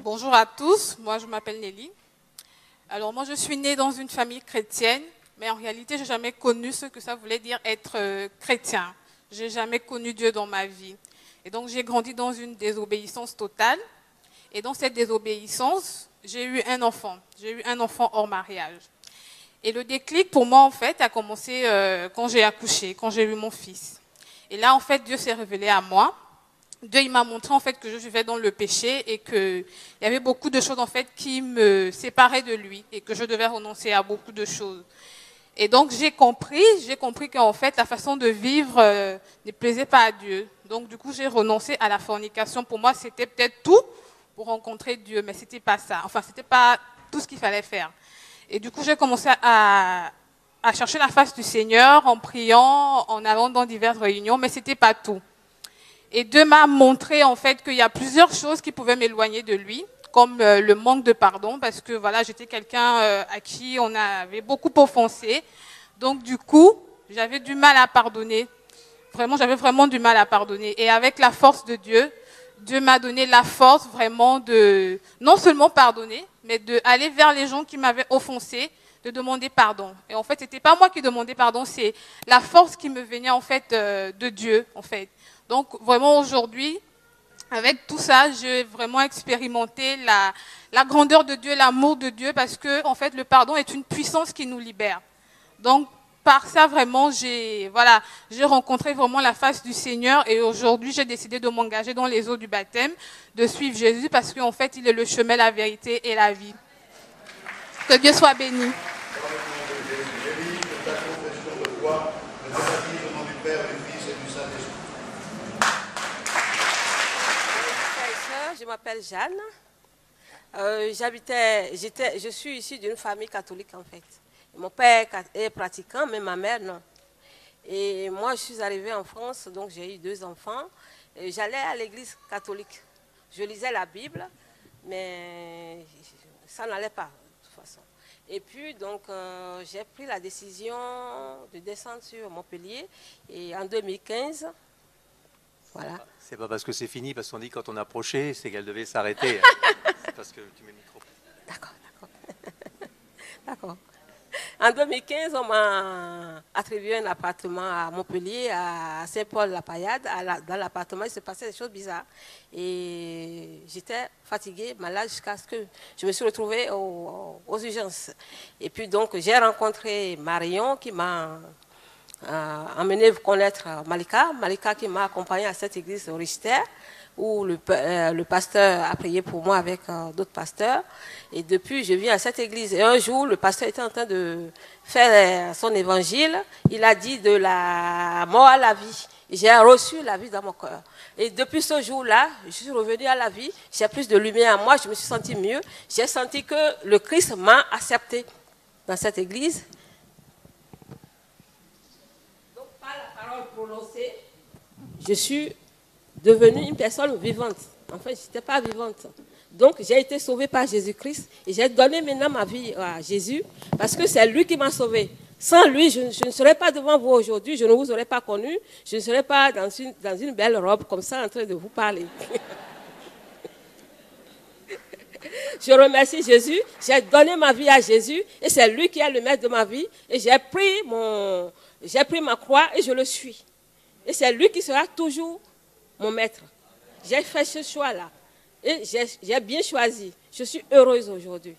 Bonjour à tous, moi je m'appelle Nelly. Alors moi je suis née dans une famille chrétienne, mais en réalité je n'ai jamais connu ce que ça voulait dire être chrétien. Je n'ai jamais connu Dieu dans ma vie. Et donc j'ai grandi dans une désobéissance totale. Et dans cette désobéissance, j'ai eu un enfant. J'ai eu un enfant hors mariage. Et le déclic pour moi en fait a commencé quand j'ai accouché, quand j'ai eu mon fils. Et là en fait Dieu s'est révélé à moi. Dieu il m'a montré en fait que je vivais dans le péché et qu'il y avait beaucoup de choses en fait qui me séparaient de lui et que je devais renoncer à beaucoup de choses. Et donc j'ai compris qu'en fait la façon de vivre ne plaisait pas à Dieu. Donc du coup j'ai renoncé à la fornication. Pour moi c'était peut-être tout pour rencontrer Dieu, mais c'était pas ça. Enfin c'était pas tout ce qu'il fallait faire. Et du coup j'ai commencé à chercher la face du Seigneur en priant, en allant dans diverses réunions, mais c'était pas tout. Et Dieu m'a montré en fait qu'il y a plusieurs choses qui pouvaient m'éloigner de lui, comme le manque de pardon, parce que voilà, j'étais quelqu'un à qui on avait beaucoup offensé. Donc du coup, j'avais du mal à pardonner. Vraiment, j'avais vraiment du mal à pardonner. Et avec la force de Dieu, Dieu m'a donné la force vraiment de non seulement pardonner, mais d'aller vers les gens qui m'avaient offensé, de demander pardon. Et en fait, c'était pas moi qui demandais pardon, c'est la force qui me venait en fait de Dieu, en fait. Donc vraiment aujourd'hui, avec tout ça, j'ai vraiment expérimenté la grandeur de Dieu, l'amour de Dieu, parce que en fait le pardon est une puissance qui nous libère. Donc par ça vraiment, j'ai rencontré vraiment la face du Seigneur et aujourd'hui j'ai décidé de m'engager dans les eaux du baptême, de suivre Jésus parce qu'en fait il est le chemin, la vérité et la vie. Que Dieu soit béni. Je m'appelle Jeanne. Je suis issue d'une famille catholique en fait. Mon père est pratiquant, mais ma mère non. Et moi, je suis arrivée en France, donc j'ai eu 2 enfants. J'allais à l'église catholique. Je lisais la Bible, mais ça n'allait pas de toute façon. Et puis, donc, j'ai pris la décision de descendre sur Montpellier. Et en 2015, voilà. C'est pas parce que c'est fini, parce qu'on dit quand on approchait, c'est qu'elle devait s'arrêter. C'est parce que tu mets le micro. D'accord, d'accord. D'accord. En 2015, on m'a attribué un appartement à Montpellier, à Saint-Paul-la-Paillade. Dans l'appartement, il se passait des choses bizarres. Et j'étais fatiguée, malade, jusqu'à ce que je me suis retrouvée aux urgences. Et puis donc, j'ai rencontré Marion qui m'a emmené connaître Malika. Malika qui m'a accompagnée à cette église au Richter, où le pasteur a prié pour moi avec d'autres pasteurs. Et depuis, je viens à cette église. Et un jour, le pasteur était en train de faire son évangile. Il a dit de la mort à la vie. J'ai reçu la vie dans mon cœur. Et depuis ce jour-là, je suis revenue à la vie. J'ai plus de lumière en moi. Je me suis sentie mieux. J'ai senti que le Christ m'a accepté dans cette église. Donc, par la parole prononcée, je suis devenue une personne vivante. Enfin, je n'étais pas vivante. Donc, j'ai été sauvée par Jésus-Christ et j'ai donné maintenant ma vie à Jésus parce que c'est lui qui m'a sauvée. Sans lui, je ne serais pas devant vous aujourd'hui, je ne vous aurais pas connu, je ne serais pas dans une belle robe comme ça en train de vous parler. Je remercie Jésus, j'ai donné ma vie à Jésus et c'est lui qui est le maître de ma vie et j'ai pris ma croix et je le suis. Et c'est lui qui sera toujours mon maître. J'ai fait ce choix-là. Et j'ai bien choisi. Je suis heureuse aujourd'hui.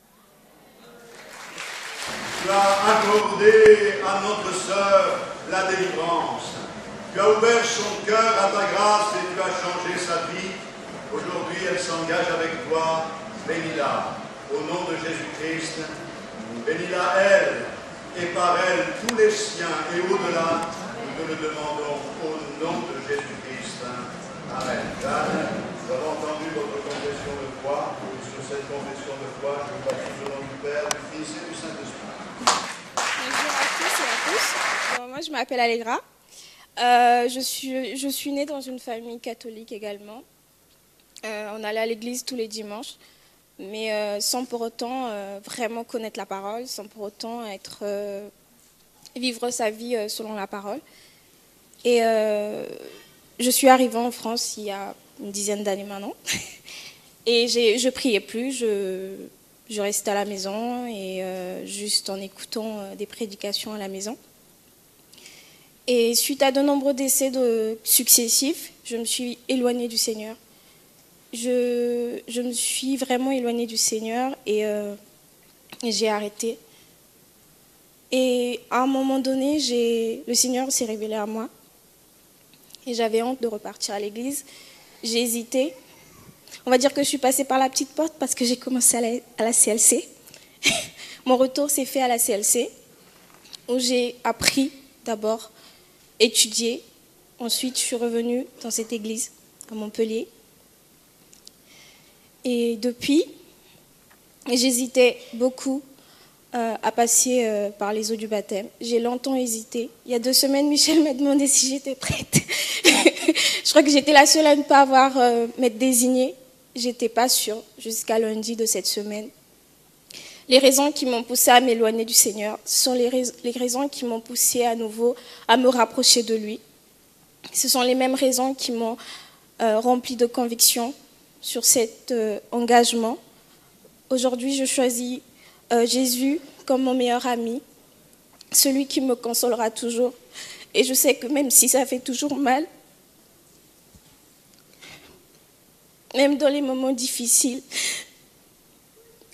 Tu as accordé à notre sœur la délivrance. Tu as ouvert son cœur à ta grâce et tu as changé sa vie. Aujourd'hui, elle s'engage avec toi. Bénis-la. Au nom de Jésus-Christ, bénis-la elle et par elle tous les siens et au-delà, nous te le demandons au nom de Jésus-Christ. Amen. Jeanne, nous avons entendu votre confession de foi. Sur cette confession de foi, je vous baptise au nom du Père, du Fils et du Saint-Esprit. Bonjour à tous et à tous. Alors, moi, je m'appelle Allegra. Je suis née dans une famille catholique également. On allait à l'église tous les dimanches, mais sans pour autant vraiment connaître la parole, sans pour autant vivre sa vie selon la parole. Et je suis arrivée en France il y a une dizaine d'années maintenant. Et je priais plus, je restais à la maison et juste en écoutant des prédications à la maison. Et suite à de nombreux décès successifs, je me suis éloignée du Seigneur. Je me suis vraiment éloignée du Seigneur et j'ai arrêté. Et à un moment donné, le Seigneur s'est révélé à moi et j'avais honte de repartir à l'église. J'ai hésité. On va dire que je suis passée par la petite porte parce que j'ai commencé à la CLC. Mon retour s'est fait à la CLC où j'ai appris d'abord, étudié. Ensuite, je suis revenue dans cette église à Montpellier. Et depuis, j'hésitais beaucoup à passer par les eaux du baptême. J'ai longtemps hésité. Il y a 2 semaines, Michel m'a demandé si j'étais prête. Je crois que j'étais la seule à ne pas m'être désignée. J'étais pas sûre jusqu'à lundi de cette semaine. Les raisons qui m'ont poussée à m'éloigner du Seigneur sont les raisons qui m'ont poussée à nouveau à me rapprocher de lui. Ce sont les mêmes raisons qui m'ont remplie de conviction sur cet engagement. Aujourd'hui, je choisis Jésus comme mon meilleur ami, celui qui me consolera toujours. Et je sais que même si ça fait toujours mal, même dans les moments difficiles,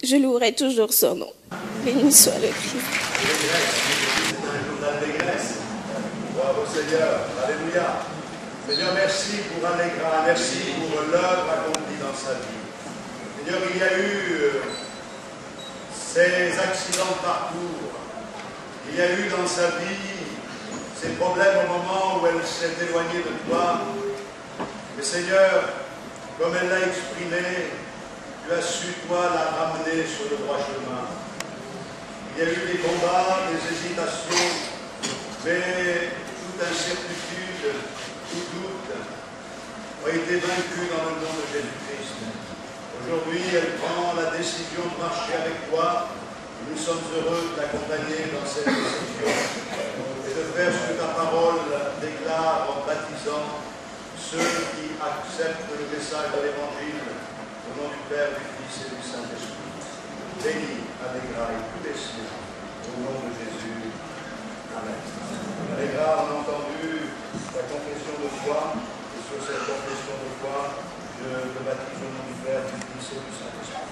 je louerai toujours son nom. Béni soit le Christ. C'est un journal d'allégresse. Bravo Seigneur. Alléluia. Seigneur, merci pour Allegra. Merci pour l'œuvre accomplie dans sa vie. Seigneur, il y a eu ces accidents de parcours. Il y a eu dans sa vie ces problèmes au moment où elle s'est éloignée de toi. Mais Seigneur, comme elle l'a exprimé, tu as su, toi, la ramener sur le droit chemin. Il y a eu des combats, des hésitations, mais toute incertitude, tout doute a été vaincu dans le nom de Jésus-Christ. Aujourd'hui, elle prend la décision de marcher avec toi. Et nous sommes heureux de t'accompagner dans cette décision et de faire ce que ta parole déclare en baptisant ceux qui acceptent le message de l'Évangile au nom du Père, du Fils et du Saint-Esprit. Bénis, Allegra et tous les siens, au nom de Jésus. Amen. Allegra, on a entendu ta confession de foi, et sur cette confession de foi, je te baptise au nom du Père, du Fils et du Saint-Esprit.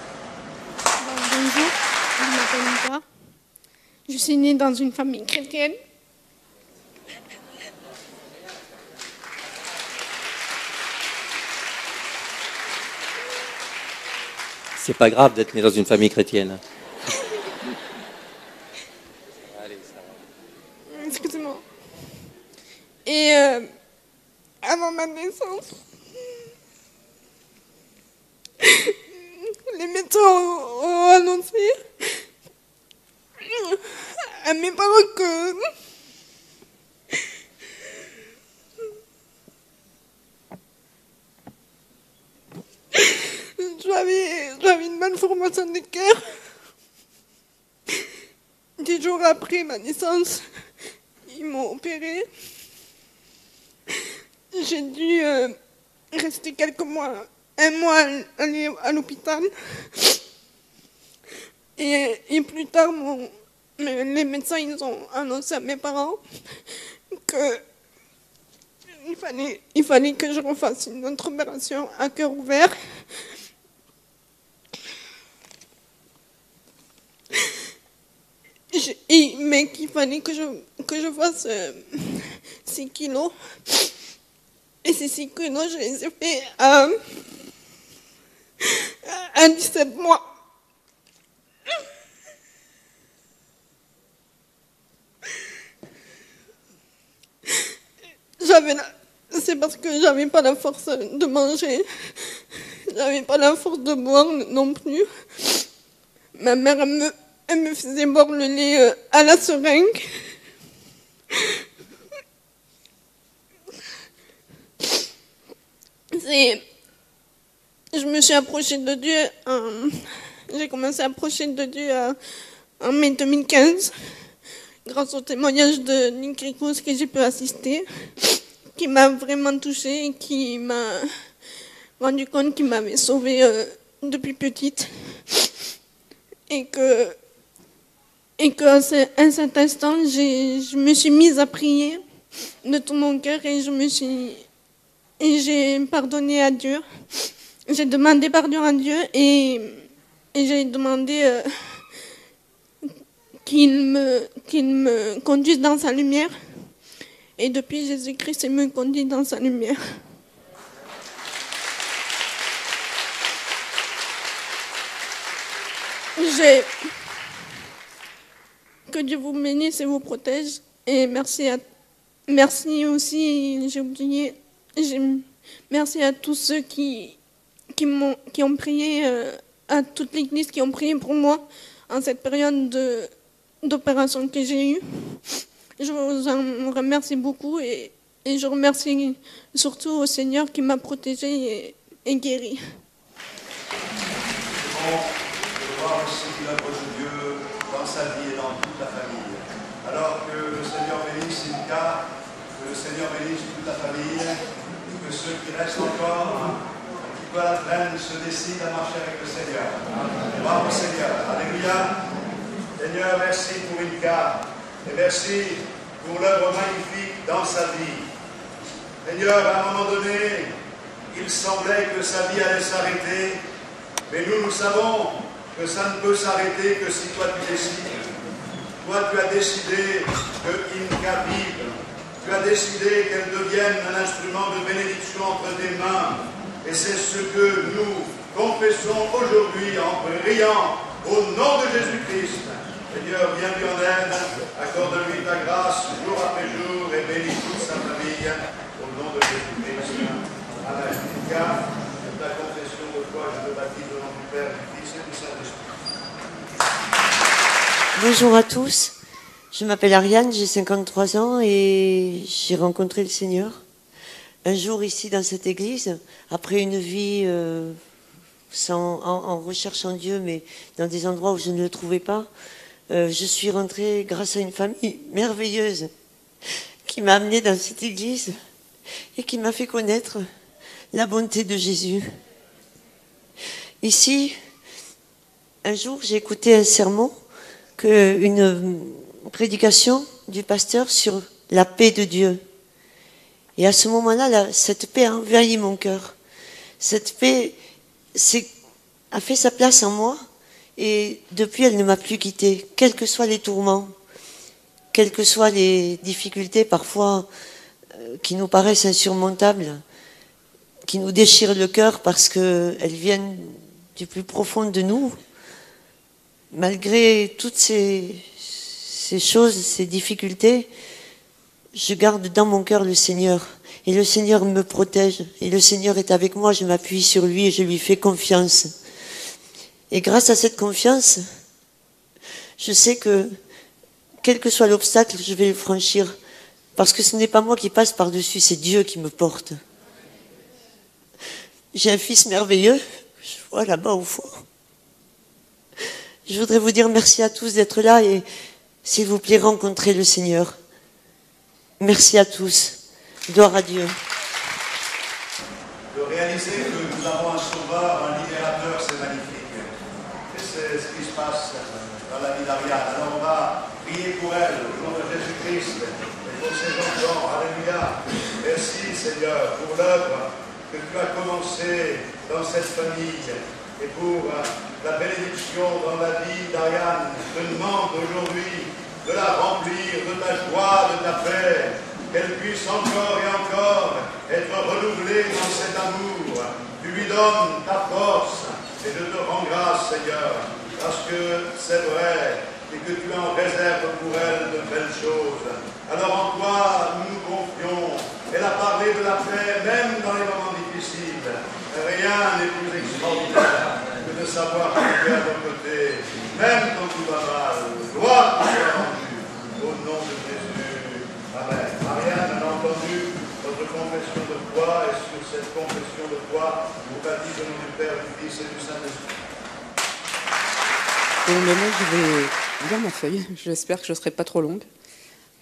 Bonjour, je m'appelle Nika. Je suis née dans une famille chrétienne. C'est pas grave d'être né dans une famille chrétienne. Allez, ça va. Excusez-moi. Et avant ma naissance, les médecins ont annoncé à mes parents que j'avais une malformation du cœur. 10 jours après ma naissance, ils m'ont opéré. J'ai dû rester quelques mois, 1 mois aller à l'hôpital. Et plus tard, les médecins ils ont annoncé à mes parents que il fallait que je refasse une autre opération à cœur ouvert. Mais qu'il fallait que je fasse 6 kilos. Et ces 6 kilos, je les ai fait à 17 mois. c'est parce que j'avais pas la force de manger. J'avais pas la force de boire non plus. Ma mère, elle me faisait boire le lait à la seringue. Je me suis approchée de Dieu. J'ai commencé à approcher de Dieu en mai 2015, grâce au témoignage de Nick Ricos que j'ai pu assister, qui m'a vraiment touchée et qui m'a rendu compte qu'il m'avait sauvée depuis petite. Et qu'à cet instant, je me suis mise à prier de tout mon cœur et j'ai pardonné à Dieu. J'ai demandé pardon à Dieu et j'ai demandé qu'il me conduise dans sa lumière. Et depuis, Jésus-Christ me conduit dans sa lumière. Que Dieu vous bénisse et vous protège. Et merci aussi, j'ai oublié, merci à tous ceux qui ont prié, à toute l'église qui ont prié pour moi en cette période d'opération que j'ai eue. Je vous en remercie beaucoup et je remercie surtout au Seigneur qui m'a protégée et guérie. C'est bon de voir aussi l'œuvre de Dieu dans sa vie et dans toute la famille. Alors que le Seigneur bénisse Ilka, que le Seigneur bénisse toute la famille, que ceux qui restent encore un petit peu à la traîne se décident à marcher avec le Seigneur. Bravo Seigneur. Alléluia. Seigneur, merci pour Ilka et merci pour l'œuvre magnifique dans sa vie. Seigneur, à un moment donné, il semblait que sa vie allait s'arrêter, mais nous savons que ça ne peut s'arrêter que si toi tu décides. Toi, tu as décidé que Ilka vive. Tu as décidé qu'elle devienne un instrument de bénédiction entre tes mains. Et c'est ce que nous confessons aujourd'hui en priant au nom de Jésus-Christ. Seigneur, viens lui en aide, accorde-lui ta grâce jour après jour et bénis toute sa famille au nom de Jésus-Christ. Amen. Ilka, ta confession de foi, je te baptise au nom du Père, du Fils et du Saint-Esprit. Bonjour à tous, je m'appelle Ariane, j'ai 53 ans et j'ai rencontré le Seigneur un jour ici dans cette église, après une vie en recherchant Dieu, mais dans des endroits où je ne le trouvais pas. Je suis rentrée grâce à une famille merveilleuse qui m'a amenée dans cette église et qui m'a fait connaître la bonté de Jésus. Ici, un jour, j'ai écouté un sermon, une prédication du pasteur sur la paix de Dieu. Et à ce moment-là, cette paix a envahi mon cœur. Cette paix a fait sa place en moi. Et depuis, elle ne m'a plus quittée, quels que soient les tourments, quelles que soient les difficultés parfois qui nous paraissent insurmontables, qui nous déchirent le cœur parce qu'elles viennent du plus profond de nous. Malgré toutes ces choses, ces difficultés, je garde dans mon cœur le Seigneur. Et le Seigneur me protège. Et le Seigneur est avec moi, je m'appuie sur lui et je lui fais confiance. Et grâce à cette confiance, je sais que, quel que soit l'obstacle, je vais le franchir. Parce que ce n'est pas moi qui passe par-dessus, c'est Dieu qui me porte. J'ai un fils merveilleux, je vois là-bas au fond. Je voudrais vous dire merci à tous d'être là et, s'il vous plaît, rencontrez le Seigneur. Merci à tous. Gloire à Dieu. De réaliser que nous avons un sauveur, un libérateur, c'est magnifique. Et c'est ce qui se passe dans la vie d'Ariane. Alors on va prier pour elle, au nom de Jésus-Christ, et pour ses enfants. Alléluia. Merci Seigneur pour l'œuvre que tu as commencée dans cette famille et pour la bénédiction dans la vie d'Ariane. Je te demande aujourd'hui de la remplir de ta joie, de ta paix, qu'elle puisse encore et encore être renouvelée dans cet amour. Tu lui donnes ta force et je te rends grâce, Seigneur, parce que c'est vrai et que tu en réserves pour elle de belles choses. Alors en toi, nous nous confions et la parler de la paix, même dans les moments difficiles. Rien n'est plus extraordinaire que de savoir que tu es à ton côté, même quand tout va mal. Gloire te soit rendue, au nom de Jésus. Amen. Marianne, on a entendu votre confession de foi, et sur cette confession de foi, vous baptisez au nom du Père, du Fils et du Saint-Esprit. Bon, maintenant, je vais lire ma feuille. J'espère que je ne serai pas trop longue.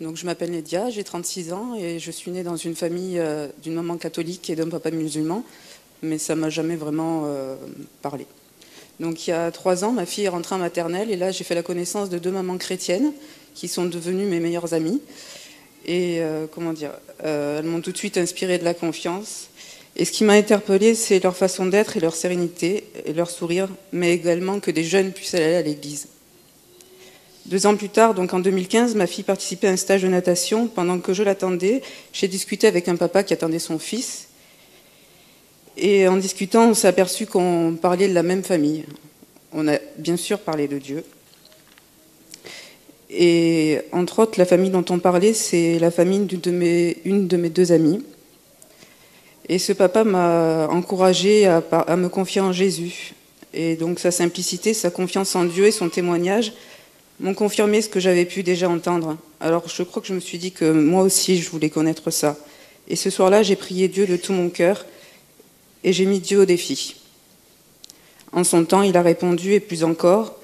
Donc, je m'appelle Nédia, j'ai 36 ans et je suis née dans une famille d'une maman catholique et d'un papa musulman, mais ça ne m'a jamais vraiment parlé. Donc, il y a 3 ans, ma fille est rentrée en maternelle et là, j'ai fait la connaissance de 2 mamans chrétiennes qui sont devenues mes meilleures amies. Et elles m'ont tout de suite inspiré de la confiance. Et ce qui m'a interpellée, c'est leur façon d'être et leur sérénité et leur sourire, mais également que des jeunes puissent aller à l'église. 2 ans plus tard, donc en 2015, ma fille participait à un stage de natation. Pendant que je l'attendais, j'ai discuté avec un papa qui attendait son fils. Et en discutant, on s'est aperçu qu'on parlait de la même famille. On a bien sûr parlé de Dieu. Et entre autres, la famille dont on parlait, c'est la famille d'une de mes 2 amies. Et ce papa m'a encouragée à me confier en Jésus. Et donc sa simplicité, sa confiance en Dieu et son témoignage m'ont confirmé ce que j'avais pu déjà entendre. Alors je crois que je me suis dit que moi aussi je voulais connaître ça. Et ce soir-là, j'ai prié Dieu de tout mon cœur et j'ai mis Dieu au défi. En son temps, il a répondu et plus encore.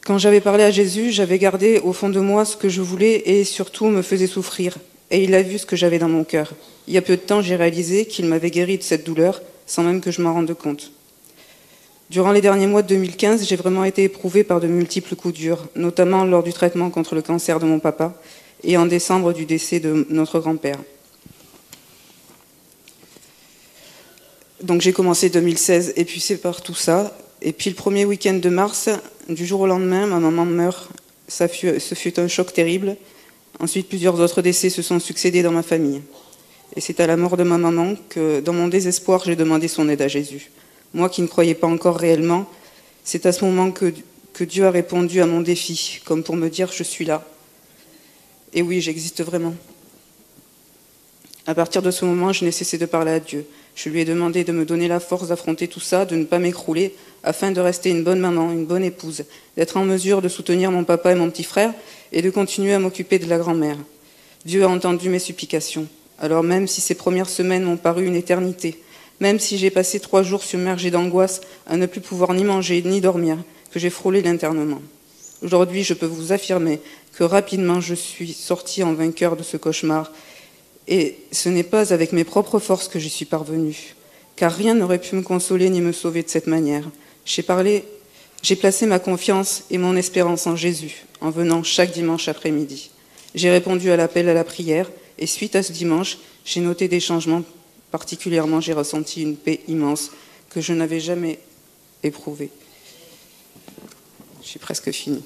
Quand j'avais parlé à Jésus, j'avais gardé au fond de moi ce que je voulais et surtout me faisait souffrir. Et il a vu ce que j'avais dans mon cœur. Il y a peu de temps, j'ai réalisé qu'il m'avait guéri de cette douleur sans même que je m'en rende compte. Durant les derniers mois de 2015, j'ai vraiment été éprouvée par de multiples coups durs, notamment lors du traitement contre le cancer de mon papa et en décembre du décès de notre grand-père. Donc j'ai commencé 2016 épuisée par tout ça. Et puis le premier week-end de mars, du jour au lendemain, ma maman meurt. Ce fut un choc terrible. Ensuite, plusieurs autres décès se sont succédés dans ma famille. Et c'est à la mort de ma maman que, dans mon désespoir, j'ai demandé son aide à Jésus. Moi qui ne croyais pas encore réellement, c'est à ce moment que Dieu a répondu à mon défi, comme pour me dire « je suis là ». Et oui, j'existe vraiment. À partir de ce moment, je n'ai cessé de parler à Dieu. Je lui ai demandé de me donner la force d'affronter tout ça, de ne pas m'écrouler, afin de rester une bonne maman, une bonne épouse, d'être en mesure de soutenir mon papa et mon petit frère et de continuer à m'occuper de la grand-mère. Dieu a entendu mes supplications. Alors même si ces premières semaines m'ont paru une éternité, même si j'ai passé 3 jours submergée d'angoisse à ne plus pouvoir ni manger ni dormir, que j'ai frôlé l'internement. Aujourd'hui, je peux vous affirmer que rapidement je suis sortie en vainqueur de ce cauchemar. Et ce n'est pas avec mes propres forces que j'y suis parvenue, car rien n'aurait pu me consoler ni me sauver de cette manière. J'ai placé ma confiance et mon espérance en Jésus, en venant chaque dimanche après-midi. J'ai répondu à l'appel à la prière, et suite à ce dimanche, j'ai noté des changements. Particulièrement, j'ai ressenti une paix immense que je n'avais jamais éprouvée. J'ai presque fini.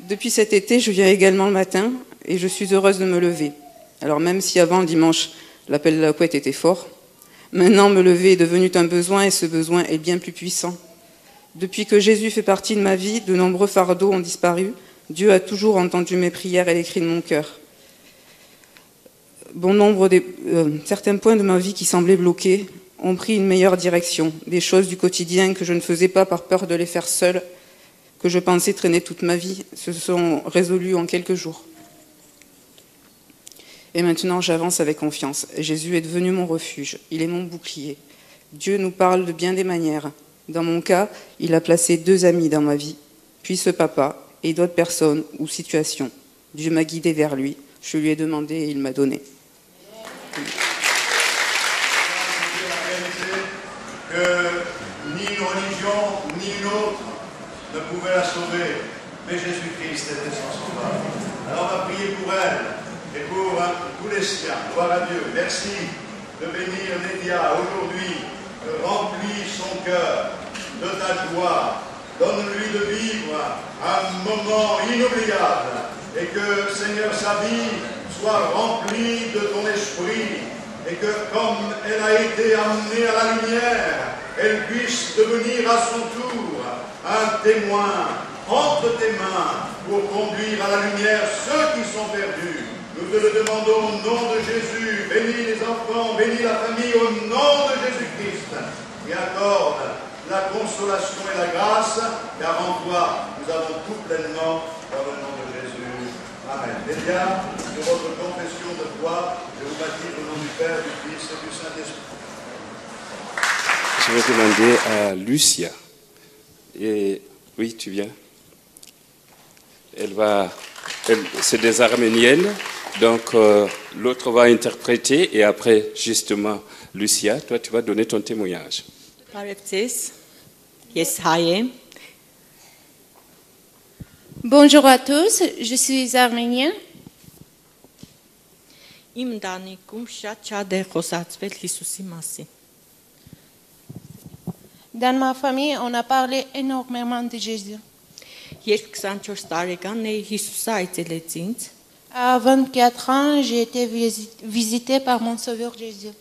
Depuis cet été, je viens également le matin et je suis heureuse de me lever. Alors même si avant le dimanche, l'appel de la couette était fort, maintenant me lever est devenu un besoin et ce besoin est bien plus puissant. Depuis que Jésus fait partie de ma vie, de nombreux fardeaux ont disparu. Dieu a toujours entendu mes prières et les cris de mon cœur. Certains points de ma vie qui semblaient bloqués ont pris une meilleure direction. Des choses du quotidien que je ne faisais pas par peur de les faire seule, que je pensais traîner toute ma vie, se sont résolues en quelques jours. Et maintenant, j'avance avec confiance. Jésus est devenu mon refuge. Il est mon bouclier. Dieu nous parle de bien des manières. Dans mon cas, il a placé 2 amis dans ma vie, puis ce papa et d'autres personnes ou situations. Dieu m'a guidée vers lui. Je lui ai demandé et il m'a donné. Que ni une religion, ni une autre ne pouvait la sauver, mais Jésus-Christ était son sauveur. Alors on va prier pour elle et pour tous les siens. Gloire à Dieu. Merci de bénir Nédia aujourd'hui. Remplis son cœur de ta joie. Donne-lui de vivre un moment inoubliable et que, Seigneur, sa vie soit remplie de ton esprit et que, comme elle a été amenée à la lumière, elle puisse devenir à son tour un témoin entre tes mains pour conduire à la lumière ceux qui sont perdus. Nous te le demandons au nom de Jésus. Bénis les enfants, bénis la famille au nom de Jésus-Christ. Et accorde la consolation et la grâce, car en toi, nous avons tout pleinement dans le nom de Jésus. Amen. Eh bien, pour votre confession de foi, je vous baptise au nom du Père, du Fils et du Saint-Esprit. Je vais demander à Lucia. Et oui, tu viens. C'est des arméniennes, donc l'autre va interpréter et après, justement, Lucia, toi, tu vas donner ton témoignage. Bonjour à tous, je suis arménien. Dans ma famille, on a parlé énormément de Jésus. À 24 ans, j'ai été visitée par mon Sauveur Jésus.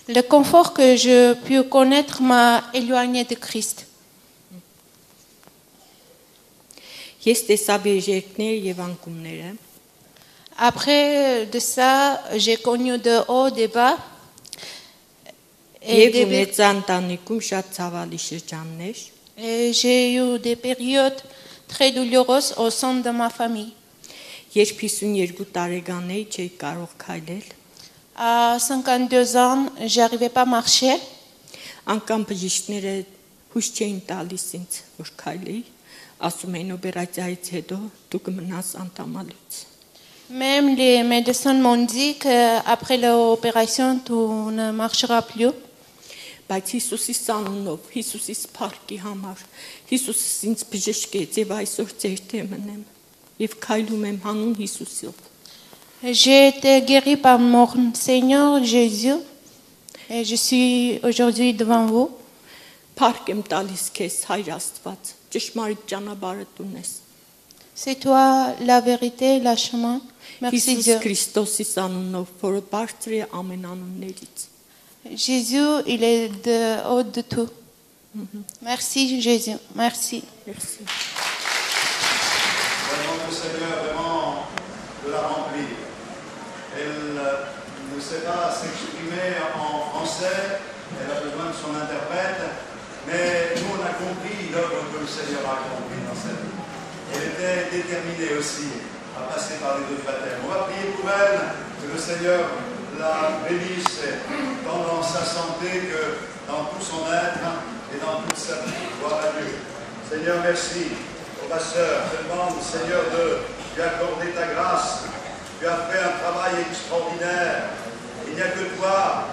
Le confort que je puis connaître m'a éloigné de Christ. Après de ça, j'ai connu de haut, de bas. Et j'ai eu des périodes très douloureuses au sein de ma famille. À 52 ans, je n'arrivais pas à marcher. Même les médecins m'ont dit qu'après l'opération, tu ne marcheras plus. J'ai été guérie par mon Seigneur Jésus et je suis aujourd'hui devant vous. C'est toi la vérité, le chemin. Merci Dieu. Jésus, il est de haut de tout. Merci Jésus, merci. Merci. Vraiment le Seigneur, vraiment de la remplir. Elle ne sait pas s'exprimer en français, elle a besoin de son interprète, mais nous on a compris l'œuvre que le Seigneur a accomplie dans sa vie. Elle était déterminée aussi à passer par les deux baptêmes. On va prier pour elle, que le Seigneur la bénisse tant dans sa santé que dans tout son être et dans toute sa vie. Gloire à Dieu. Seigneur, merci pour ma sœur. Je demande, Seigneur, de lui accorder ta grâce. Tu as fait un travail extraordinaire. Il n'y a que toi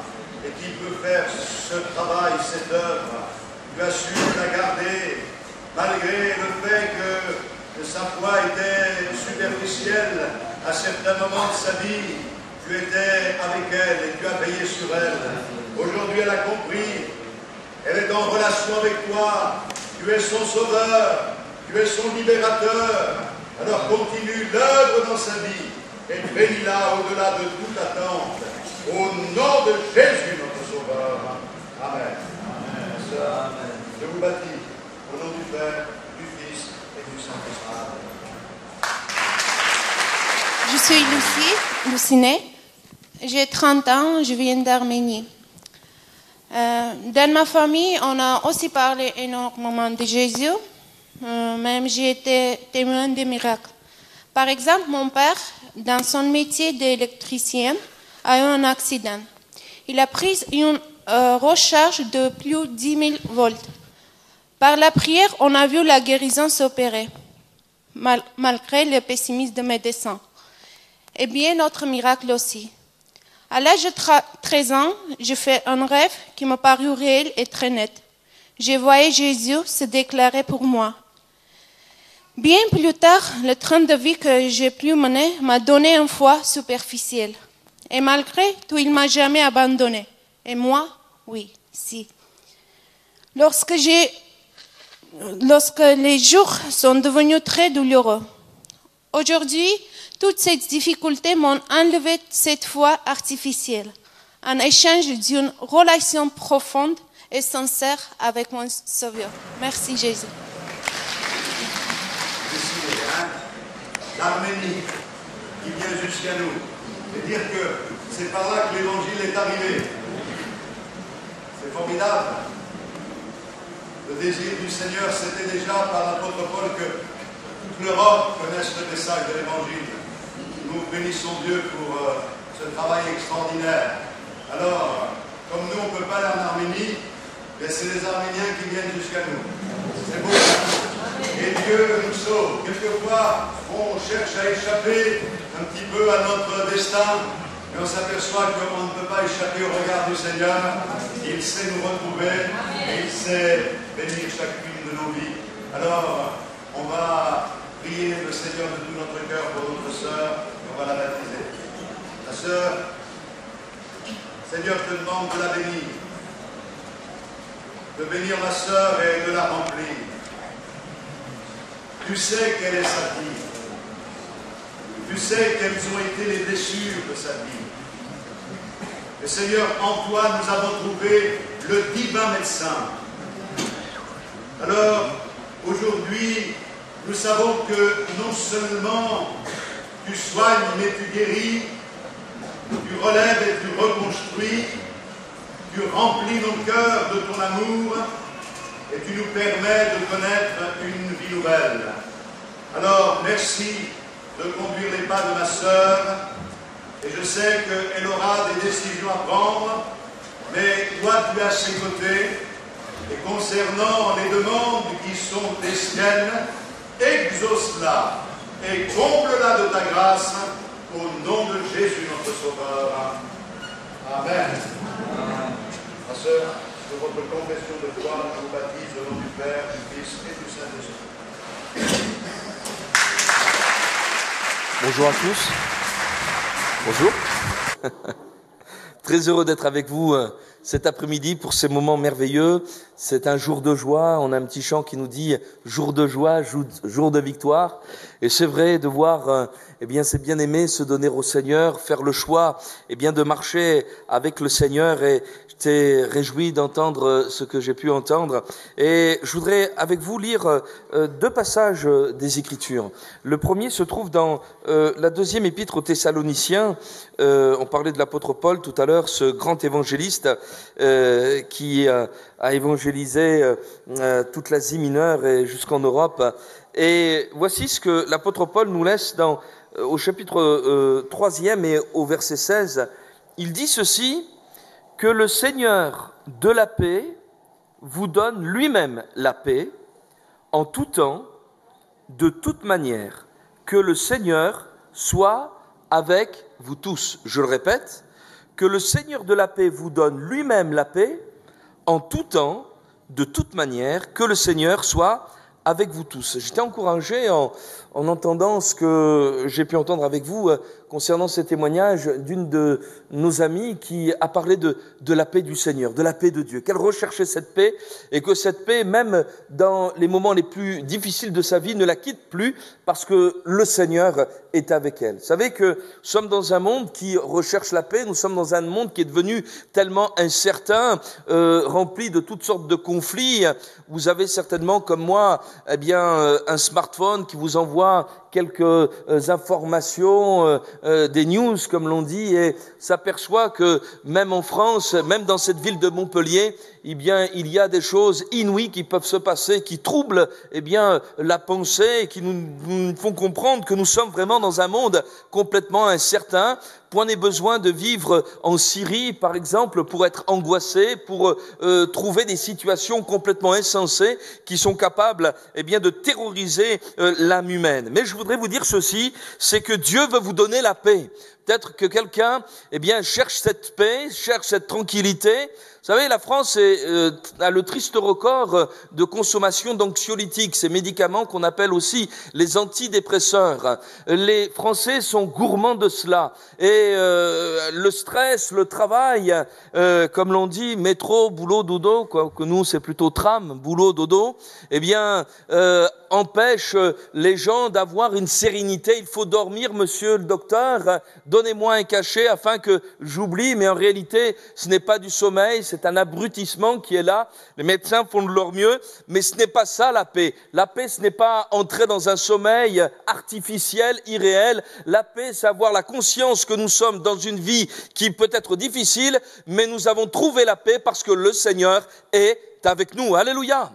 et qui peut faire ce travail, cette œuvre. Tu as su la garder malgré le fait que sa foi était superficielle à certains moments de sa vie. Tu étais avec elle et tu as veillé sur elle. Aujourd'hui, elle a compris. Elle est en relation avec toi. Tu es son sauveur. Tu es son libérateur. Alors continue l'œuvre dans sa vie et bénis-la au-delà de toute attente. Au nom de Jésus, notre sauveur. Amen. Amen. Sœur, je vous baptise au nom du Père, du Fils et du Saint-Esprit. Je suis Lucinée, j'ai 30 ans, je viens d'Arménie. Dans ma famille, on a aussi parlé énormément de Jésus, même j'ai été témoin des miracles. Par exemple, mon père, dans son métier d'électricien, a eu un accident. Il a pris une recharge de plus de 10 000 volts. Par la prière, on a vu la guérison s'opérer, malgré le pessimisme des médecins. Et bien notre miracle aussi. À l'âge de 13 ans, j'ai fait un rêve qui m'a paru réel et très net. Je voyais Jésus se déclarer pour moi. Bien plus tard, le train de vie que j'ai pu mener m'a donné une foi superficielle. Et malgré tout, il ne m'a jamais abandonné. Et moi, oui, si. Lorsque les jours sont devenus très douloureux, aujourd'hui, toutes ces difficultés m'ont enlevé cette foi artificielle, en échange d'une relation profonde et sincère avec mon Sauveur. Merci Jésus. Arménie qui vient jusqu'à nous. Et dire que c'est par là que l'évangile est arrivé. C'est formidable. Le désir du Seigneur, c'était déjà par l'apôtre Paul que toute l'Europe connaisse le message de l'évangile. Nous bénissons Dieu pour ce travail extraordinaire. Alors, comme nous, on ne peut pas aller en Arménie, mais c'est les Arméniens qui viennent jusqu'à nous. C'est beau. Et Dieu nous sauve. Quelquefois, on cherche à échapper un petit peu à notre destin, mais on s'aperçoit qu'on ne peut pas échapper au regard du Seigneur. Il sait nous retrouver et il sait bénir chacune de nos vies. Alors, on va prier le Seigneur de tout notre cœur pour notre sœur et on va la baptiser. La sœur, Seigneur, je te demande de la bénir ma sœur et de la remplir. Tu sais quelle est sa vie. Tu sais quelles ont été les blessures de sa vie. Et Seigneur, en toi, nous avons trouvé le divin médecin. Alors, aujourd'hui, nous savons que non seulement tu soignes, mais tu guéris, tu relèves et tu reconstruis, tu remplis nos cœurs de ton amour et tu nous permets de connaître une vie nouvelle. Alors, merci de conduire les pas de ma sœur, et je sais qu'elle aura des décisions à prendre, mais toi tu es à ses côtés, et concernant les demandes qui sont les siennes, exauce-la et comble-la de ta grâce, au nom de Jésus notre Sauveur. Amen. Ma sœur, de votre confession de foi, je vous baptise au nom du Père, du Fils et du Saint-Esprit. Bonjour à tous. Bonjour. Très heureux d'être avec vous cet après-midi pour ces moments merveilleux. C'est un jour de joie. On a un petit chant qui nous dit jour de joie, jour de victoire. Et c'est vrai de voir ces bien-aimés se donner au Seigneur, faire le choix de marcher avec le Seigneur. Et j'étais réjoui d'entendre ce que j'ai pu entendre. Et je voudrais avec vous lire deux passages des Écritures. Le premier se trouve dans la deuxième épître aux Thessaloniciens. On parlait de l'apôtre Paul tout à l'heure, ce grand évangéliste qui a évangélisé toute l'Asie mineure et jusqu'en Europe. Et voici ce que l'apôtre Paul nous laisse au chapitre 3e et au verset 16. Il dit ceci: que le Seigneur de la paix vous donne lui-même la paix en tout temps, de toute manière. Que le Seigneur soit avec vous tous. Je le répète, que le Seigneur de la paix vous donne lui-même la paix en tout temps, de toute manière. Que le Seigneur soit avec vous tous. J'étais encouragé en entendant ce que j'ai pu entendre avec vous concernant ces témoignages d'une de nos amies qui a parlé de la paix du Seigneur, de la paix de Dieu, qu'elle recherchait cette paix et que cette paix, même dans les moments les plus difficiles de sa vie, ne la quitte plus parce que le Seigneur est avec elle. Vous savez que nous sommes dans un monde qui recherche la paix, nous sommes dans un monde qui est devenu tellement incertain, rempli de toutes sortes de conflits. Vous avez certainement, comme moi, un smartphone qui vous envoie quelques informations, des news comme l'on dit, et s'aperçoit que même en France, même dans cette ville de Montpellier, il y a des choses inouïes qui peuvent se passer, qui troublent la pensée, et qui nous font comprendre que nous sommes vraiment dans un monde complètement incertain. Point n'est besoin de vivre en Syrie, par exemple, pour être angoissé, pour trouver des situations complètement insensées qui sont capables de terroriser l'âme humaine. Mais je voudrais vous dire ceci, c'est que Dieu veut vous donner la paix. Peut-être que quelqu'un cherche cette paix, cherche cette tranquillité. Vous savez, la France a le triste record de consommation d'anxiolytiques, ces médicaments qu'on appelle aussi les antidépresseurs. Les Français sont gourmands de cela. Et le stress, le travail, comme l'on dit, métro, boulot, dodo, que nous c'est plutôt tram, boulot, dodo, empêche les gens d'avoir une sérénité. Il faut dormir, monsieur le docteur, donnez-moi un cachet afin que j'oublie, mais en réalité, ce n'est pas du sommeil, c'est un abrutissement qui est là. Les médecins font de leur mieux, mais ce n'est pas ça la paix. La paix, ce n'est pas entrer dans un sommeil artificiel, irréel. La paix, c'est avoir la conscience que nous sommes dans une vie qui peut être difficile, mais nous avons trouvé la paix parce que le Seigneur est avec nous. Alléluia.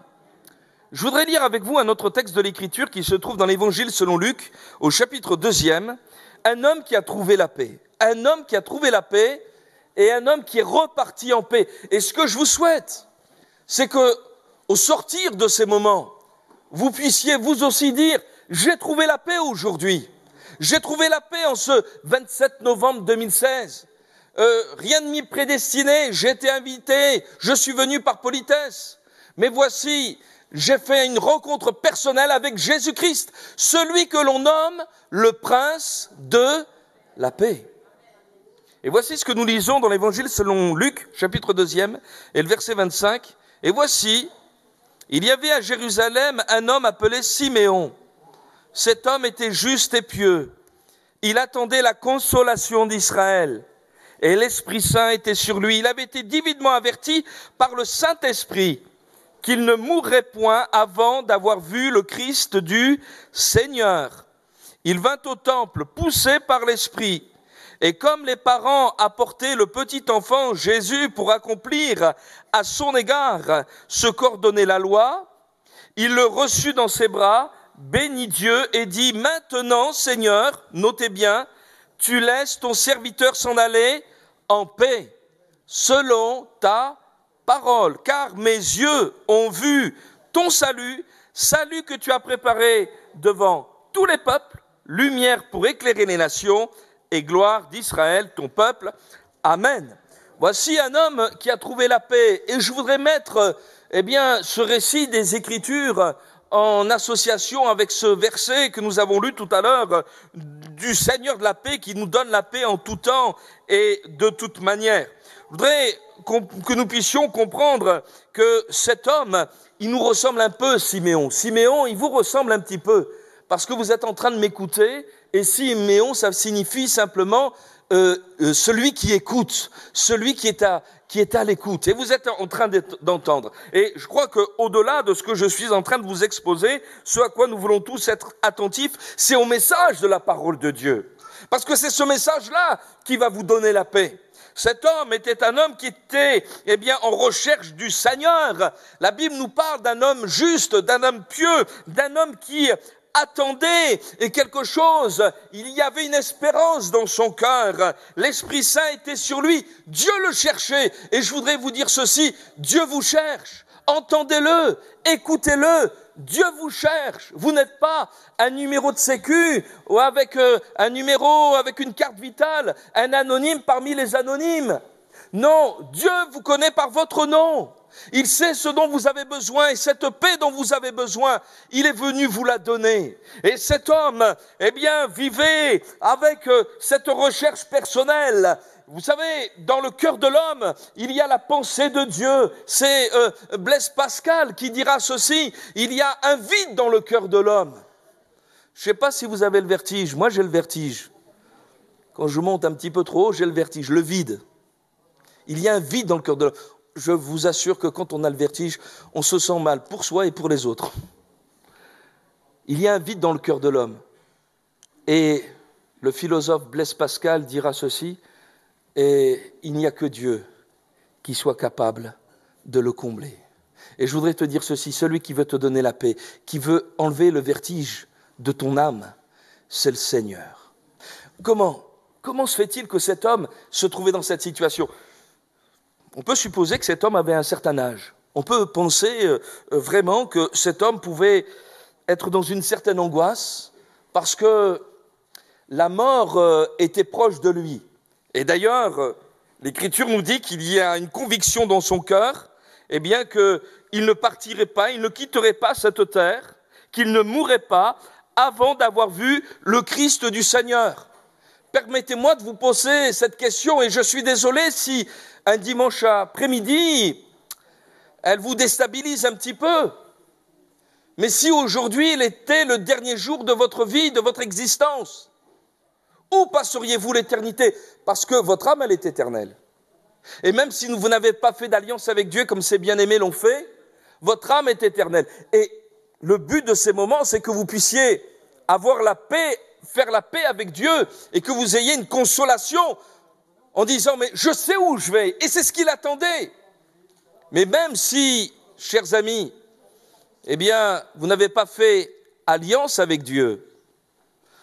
Je voudrais lire avec vous un autre texte de l'Écriture qui se trouve dans l'Évangile selon Luc, au chapitre 2e. Un homme qui a trouvé la paix. Un homme qui a trouvé la paix et un homme qui est reparti en paix. Et ce que je vous souhaite, c'est que, au sortir de ces moments, vous puissiez vous aussi dire, j'ai trouvé la paix aujourd'hui. J'ai trouvé la paix en ce 27 novembre 2016. Rien ne m'y prédestinait, j'ai été invité, je suis venu par politesse. Mais voici, j'ai fait une rencontre personnelle avec Jésus-Christ, celui que l'on nomme le prince de la paix. Et voici ce que nous lisons dans l'Évangile selon Luc, chapitre 2e, et le verset 25. Et voici, il y avait à Jérusalem un homme appelé Siméon. Cet homme était juste et pieux. Il attendait la consolation d'Israël. Et l'Esprit Saint était sur lui. Il avait été divinement averti par le Saint-Esprit qu'il ne mourrait point avant d'avoir vu le Christ du Seigneur. Il vint au temple, poussé par l'Esprit. Et comme les parents apportaient le petit enfant Jésus pour accomplir à son égard ce qu'ordonnait la loi, il le reçut dans ses bras, bénit Dieu et dit, « Maintenant, Seigneur, notez bien, tu laisses ton serviteur s'en aller en paix, selon ta parole, car mes yeux ont vu ton salut, salut que tu as préparé devant tous les peuples, lumière pour éclairer les nations et gloire d'Israël, ton peuple. Amen. » Voici un homme qui a trouvé la paix. Et je voudrais mettre ce récit des Écritures en association avec ce verset que nous avons lu tout à l'heure du Seigneur de la paix qui nous donne la paix en tout temps et de toute manière. Je voudrais que nous puissions comprendre que cet homme, il nous ressemble un peu, Siméon. Siméon, il vous ressemble un petit peu parce que vous êtes en train de m'écouter. Et Siméon, ça signifie simplement celui qui écoute, celui qui est à l'écoute. Et vous êtes en train d'entendre. Et je crois qu'au-delà de ce que je suis en train de vous exposer, ce à quoi nous voulons tous être attentifs, c'est au message de la parole de Dieu. Parce que c'est ce message-là qui va vous donner la paix. Cet homme était un homme qui était, en recherche du Seigneur. La Bible nous parle d'un homme juste, d'un homme pieux, d'un homme qui attendait quelque chose. Il y avait une espérance dans son cœur. L'Esprit Saint était sur lui. Dieu le cherchait. Et je voudrais vous dire ceci, Dieu vous cherche. Entendez-le, écoutez-le. Dieu vous cherche. Vous n'êtes pas un numéro de sécu ou avec un numéro avec une carte vitale, un anonyme parmi les anonymes. Non, Dieu vous connaît par votre nom. Il sait ce dont vous avez besoin et cette paix dont vous avez besoin, il est venu vous la donner. Et cet homme, vivait avec cette recherche personnelle. Vous savez, dans le cœur de l'homme, il y a la pensée de Dieu. C'est Blaise Pascal qui dira ceci, il y a un vide dans le cœur de l'homme. Je ne sais pas si vous avez le vertige, moi j'ai le vertige. Quand je monte un petit peu trop haut, j'ai le vertige, le vide. Il y a un vide dans le cœur de l'homme. Je vous assure que quand on a le vertige, on se sent mal pour soi et pour les autres. Il y a un vide dans le cœur de l'homme. Et le philosophe Blaise Pascal dira ceci, et il n'y a que Dieu qui soit capable de le combler. Et je voudrais te dire ceci, celui qui veut te donner la paix, qui veut enlever le vertige de ton âme, c'est le Seigneur. Comment se fait-il que cet homme se trouvait dans cette situation ? On peut supposer que cet homme avait un certain âge. On peut penser vraiment que cet homme pouvait être dans une certaine angoisse parce que la mort était proche de lui. Et d'ailleurs, l'Écriture nous dit qu'il y a une conviction dans son cœur, qu'il ne partirait pas, il ne quitterait pas cette terre, qu'il ne mourrait pas avant d'avoir vu le Christ du Seigneur. Permettez-moi de vous poser cette question, et je suis désolé si un dimanche après-midi, elle vous déstabilise un petit peu. Mais si aujourd'hui il était le dernier jour de votre vie, de votre existence, où passeriez-vous l'éternité ? Parce que votre âme, elle est éternelle. Et même si vous n'avez pas fait d'alliance avec Dieu comme ses bien-aimés l'ont fait, votre âme est éternelle. Et le but de ces moments, c'est que vous puissiez avoir la paix, faire la paix avec Dieu et que vous ayez une consolation en disant, mais je sais où je vais. Et c'est ce qu'il attendait. Mais même si, chers amis, eh bien, vous n'avez pas fait alliance avec Dieu,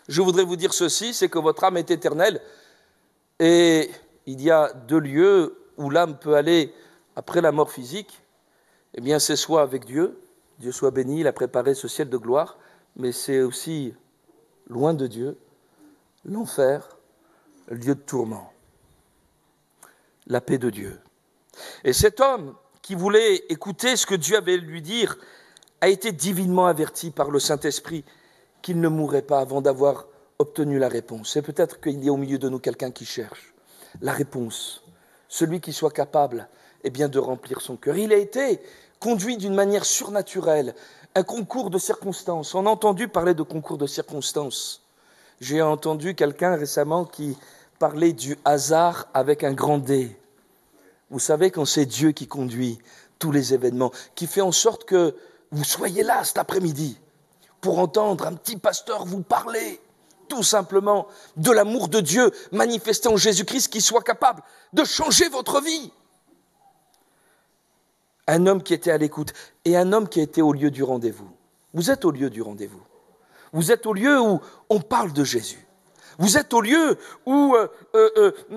je voudrais vous dire ceci, c'est que votre âme est éternelle et il y a 2 lieux où l'âme peut aller après la mort physique. Eh bien, c'est soit avec Dieu, Dieu soit béni, il a préparé ce ciel de gloire, mais c'est aussi loin de Dieu, l'enfer, le lieu de tourment, la paix de Dieu. Et cet homme qui voulait écouter ce que Dieu avait à lui dire a été divinement averti par le Saint-Esprit qu'il ne mourrait pas avant d'avoir obtenu la réponse. Et peut-être qu'il y a au milieu de nous quelqu'un qui cherche la réponse, celui qui soit capable de remplir son cœur. Il a été conduit d'une manière surnaturelle, un concours de circonstances. On a entendu parler de concours de circonstances. J'ai entendu quelqu'un récemment qui parlait du hasard avec un grand D. Vous savez, quand c'est Dieu qui conduit tous les événements, qui fait en sorte que vous soyez là cet après-midi pour entendre un petit pasteur vous parler tout simplement de l'amour de Dieu manifesté en Jésus-Christ qui soit capable de changer votre vie. Un homme qui était à l'écoute et un homme qui était au lieu du rendez-vous. Vous êtes au lieu du rendez-vous. Vous êtes au lieu où on parle de Jésus. Vous êtes au lieu où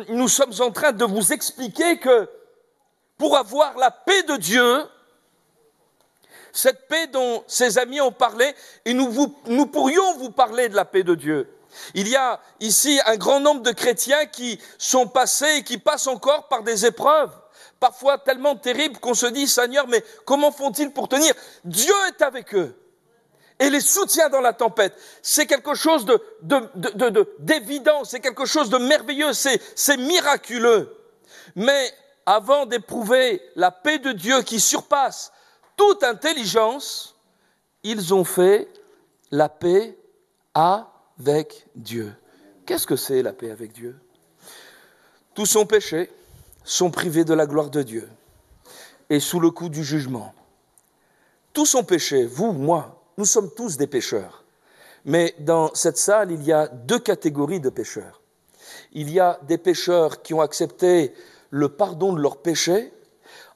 nous sommes en train de vous expliquer que pour avoir la paix de Dieu, cette paix dont ses amis ont parlé, et nous pourrions vous parler de la paix de Dieu. Il y a ici un grand nombre de chrétiens qui sont passés et qui passent encore par des épreuves, parfois tellement terribles qu'on se dit, Seigneur, mais comment font-ils pour tenir? Dieu est avec eux et les soutient dans la tempête. C'est quelque chose d'évident, c'est quelque chose de merveilleux, c'est miraculeux. Mais avant d'éprouver la paix de Dieu qui surpasse toute intelligence, ils ont fait la paix avec Dieu. Qu'est-ce que c'est la paix avec Dieu? Tous sont péchés, sont privés de la gloire de Dieu et sous le coup du jugement. Tous sont péchés, vous, moi, nous sommes tous des pécheurs. Mais dans cette salle, il y a 2 catégories de pécheurs. Il y a des pécheurs qui ont accepté le pardon de leurs péchés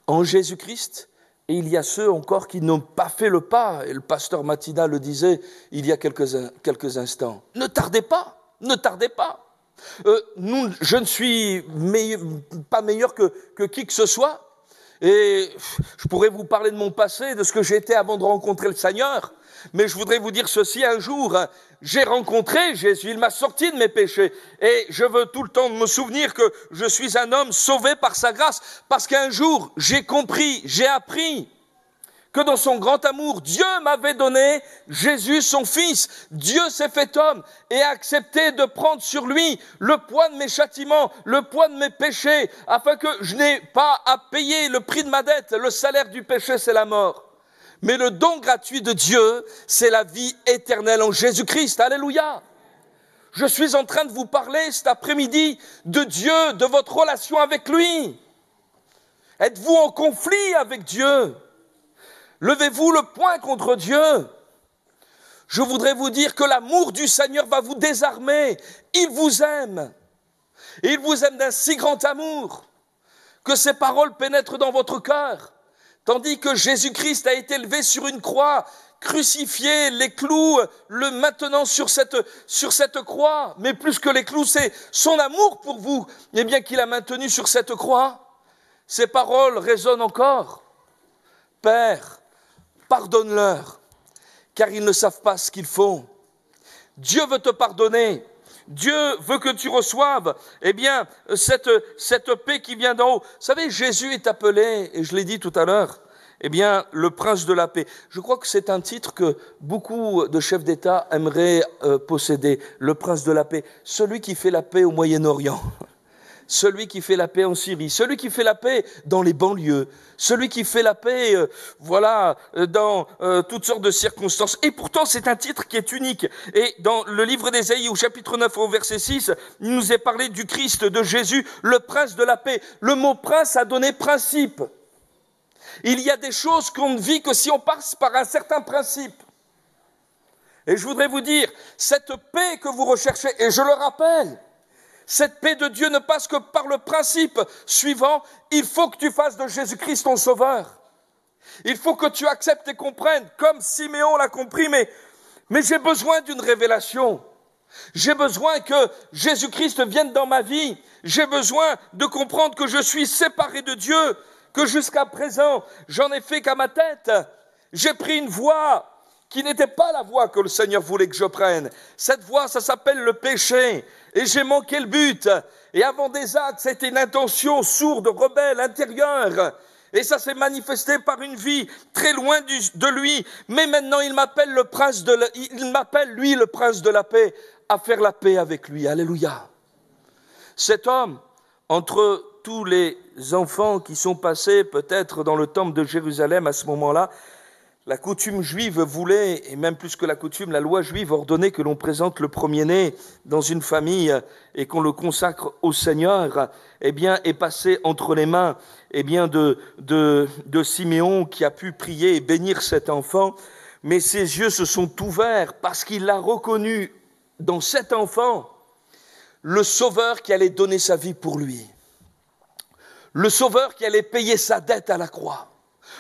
en Jésus-Christ. Et il y a ceux encore qui n'ont pas fait le pas, et le pasteur Matina le disait il y a quelques instants. Ne tardez pas, ne tardez pas. Je ne suis pas meilleur que qui que ce soit, et je pourrais vous parler de mon passé, de ce que j'étais avant de rencontrer le Seigneur, mais je voudrais vous dire ceci, un jour, j'ai rencontré Jésus, il m'a sorti de mes péchés, et je veux tout le temps me souvenir que je suis un homme sauvé par sa grâce, parce qu'un jour, j'ai compris, j'ai appris que dans son grand amour, Dieu m'avait donné Jésus, son Fils. Dieu s'est fait homme et a accepté de prendre sur lui le poids de mes châtiments, le poids de mes péchés, afin que je n'ai pas à payer le prix de ma dette. Le salaire du péché, c'est la mort. Mais le don gratuit de Dieu, c'est la vie éternelle en Jésus-Christ. Alléluia! Je suis en train de vous parler cet après-midi de Dieu, de votre relation avec lui. Êtes-vous en conflit avec Dieu? Levez-vous le poing contre Dieu. Je voudrais vous dire que l'amour du Seigneur va vous désarmer. Il vous aime. Et il vous aime d'un si grand amour que ses paroles pénètrent dans votre cœur. Tandis que Jésus-Christ a été élevé sur une croix, crucifié, les clous, le maintenant sur cette croix. Mais plus que les clous, c'est son amour pour vous, et bien qu'il a maintenu sur cette croix. Ces paroles résonnent encore. Père, pardonne-leur, car ils ne savent pas ce qu'ils font. Dieu veut te pardonner. Dieu veut que tu reçoives, cette paix qui vient d'en haut. Vous savez, Jésus est appelé, et je l'ai dit tout à l'heure, le prince de la paix. Je crois que c'est un titre que beaucoup de chefs d'État aimeraient posséder, le prince de la paix. Celui qui fait la paix au Moyen-Orient. celui qui fait la paix en Syrie, celui qui fait la paix dans les banlieues, celui qui fait la paix, dans toutes sortes de circonstances. Et pourtant, c'est un titre qui est unique. Et dans le livre d'Ésaïe, au chapitre 9, au verset 6, il nous est parlé du Christ, de Jésus, le prince de la paix. Le mot prince a donné principe. Il y a des choses qu'on ne vit que si on passe par un certain principe. Et je voudrais vous dire, cette paix que vous recherchez, et je le rappelle, cette paix de Dieu ne passe que par le principe suivant, il faut que tu fasses de Jésus-Christ ton sauveur. Il faut que tu acceptes et comprennes, comme Siméon l'a compris, mais j'ai besoin d'une révélation. J'ai besoin que Jésus-Christ vienne dans ma vie. J'ai besoin de comprendre que je suis séparé de Dieu, que jusqu'à présent, j'en ai fait qu'à ma tête. J'ai pris une voie qui n'était pas la voie que le Seigneur voulait que je prenne. Cette voie, ça s'appelle le péché. Et j'ai manqué le but. Et avant des actes, c'était une intention sourde, rebelle, intérieure. Et ça s'est manifesté par une vie très loin de lui. Mais maintenant, il m'appelle lui, le prince de la paix, à faire la paix avec lui. Alléluia. Cet homme, entre tous les enfants qui sont passés peut-être dans le temple de Jérusalem à ce moment-là, la coutume juive voulait, et même plus que la coutume, la loi juive ordonnait que l'on présente le premier-né dans une famille et qu'on le consacre au Seigneur, est passé entre les mains de Siméon qui a pu prier et bénir cet enfant. Mais ses yeux se sont ouverts parce qu'il a reconnu dans cet enfant le Sauveur qui allait donner sa vie pour lui. Le Sauveur qui allait payer sa dette à la croix.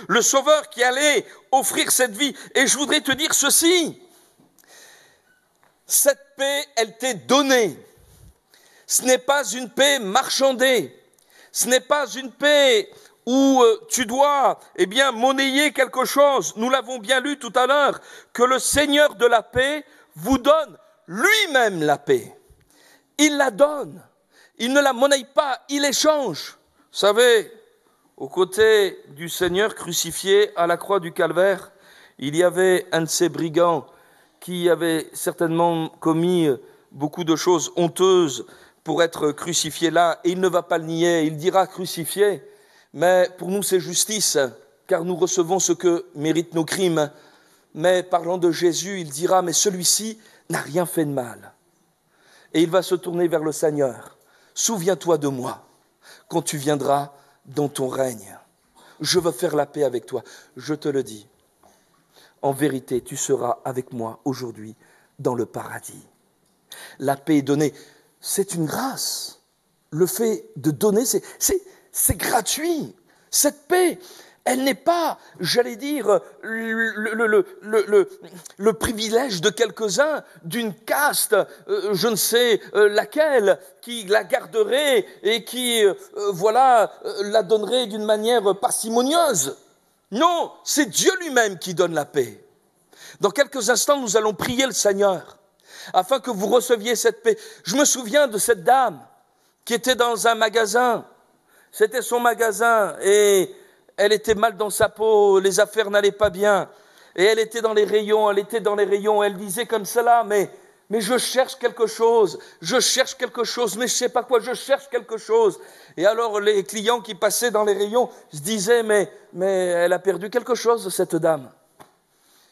Le Sauveur qui allait offrir cette vie. Et je voudrais te dire ceci. Cette paix, elle t'est donnée. Ce n'est pas une paix marchandée. Ce n'est pas une paix où tu dois, monnayer quelque chose. Nous l'avons bien lu tout à l'heure, que le Seigneur de la paix vous donne lui-même la paix. Il la donne. Il ne la monnaie pas, il échange. Vous savez, aux côtés du Seigneur crucifié à la croix du Calvaire, il y avait un de ces brigands qui avait certainement commis beaucoup de choses honteuses pour être crucifié là. Et il ne va pas le nier, il dira crucifié. Mais pour nous, c'est justice, car nous recevons ce que méritent nos crimes. Mais parlant de Jésus, il dira, mais celui-ci n'a rien fait de mal. Et il va se tourner vers le Seigneur. Souviens-toi de moi quand tu viendras dans ton règne. Je veux faire la paix avec toi. Je te le dis. En vérité, tu seras avec moi aujourd'hui dans le paradis. La paix est donnée. C'est une grâce. Le fait de donner, c'est gratuit. Cette paix, elle n'est pas, j'allais dire, le privilège de quelques-uns, d'une caste, je ne sais laquelle, qui la garderait et qui, la donnerait d'une manière parcimonieuse. Non, c'est Dieu lui-même qui donne la paix. Dans quelques instants, nous allons prier le Seigneur afin que vous receviez cette paix. Je me souviens de cette dame qui était dans un magasin. C'était son magasin et elle était mal dans sa peau, les affaires n'allaient pas bien. Et elle était dans les rayons, elle disait comme cela, mais je cherche quelque chose, mais je ne sais pas quoi, je cherche quelque chose. Et alors les clients qui passaient dans les rayons se disaient, mais elle a perdu quelque chose, cette dame.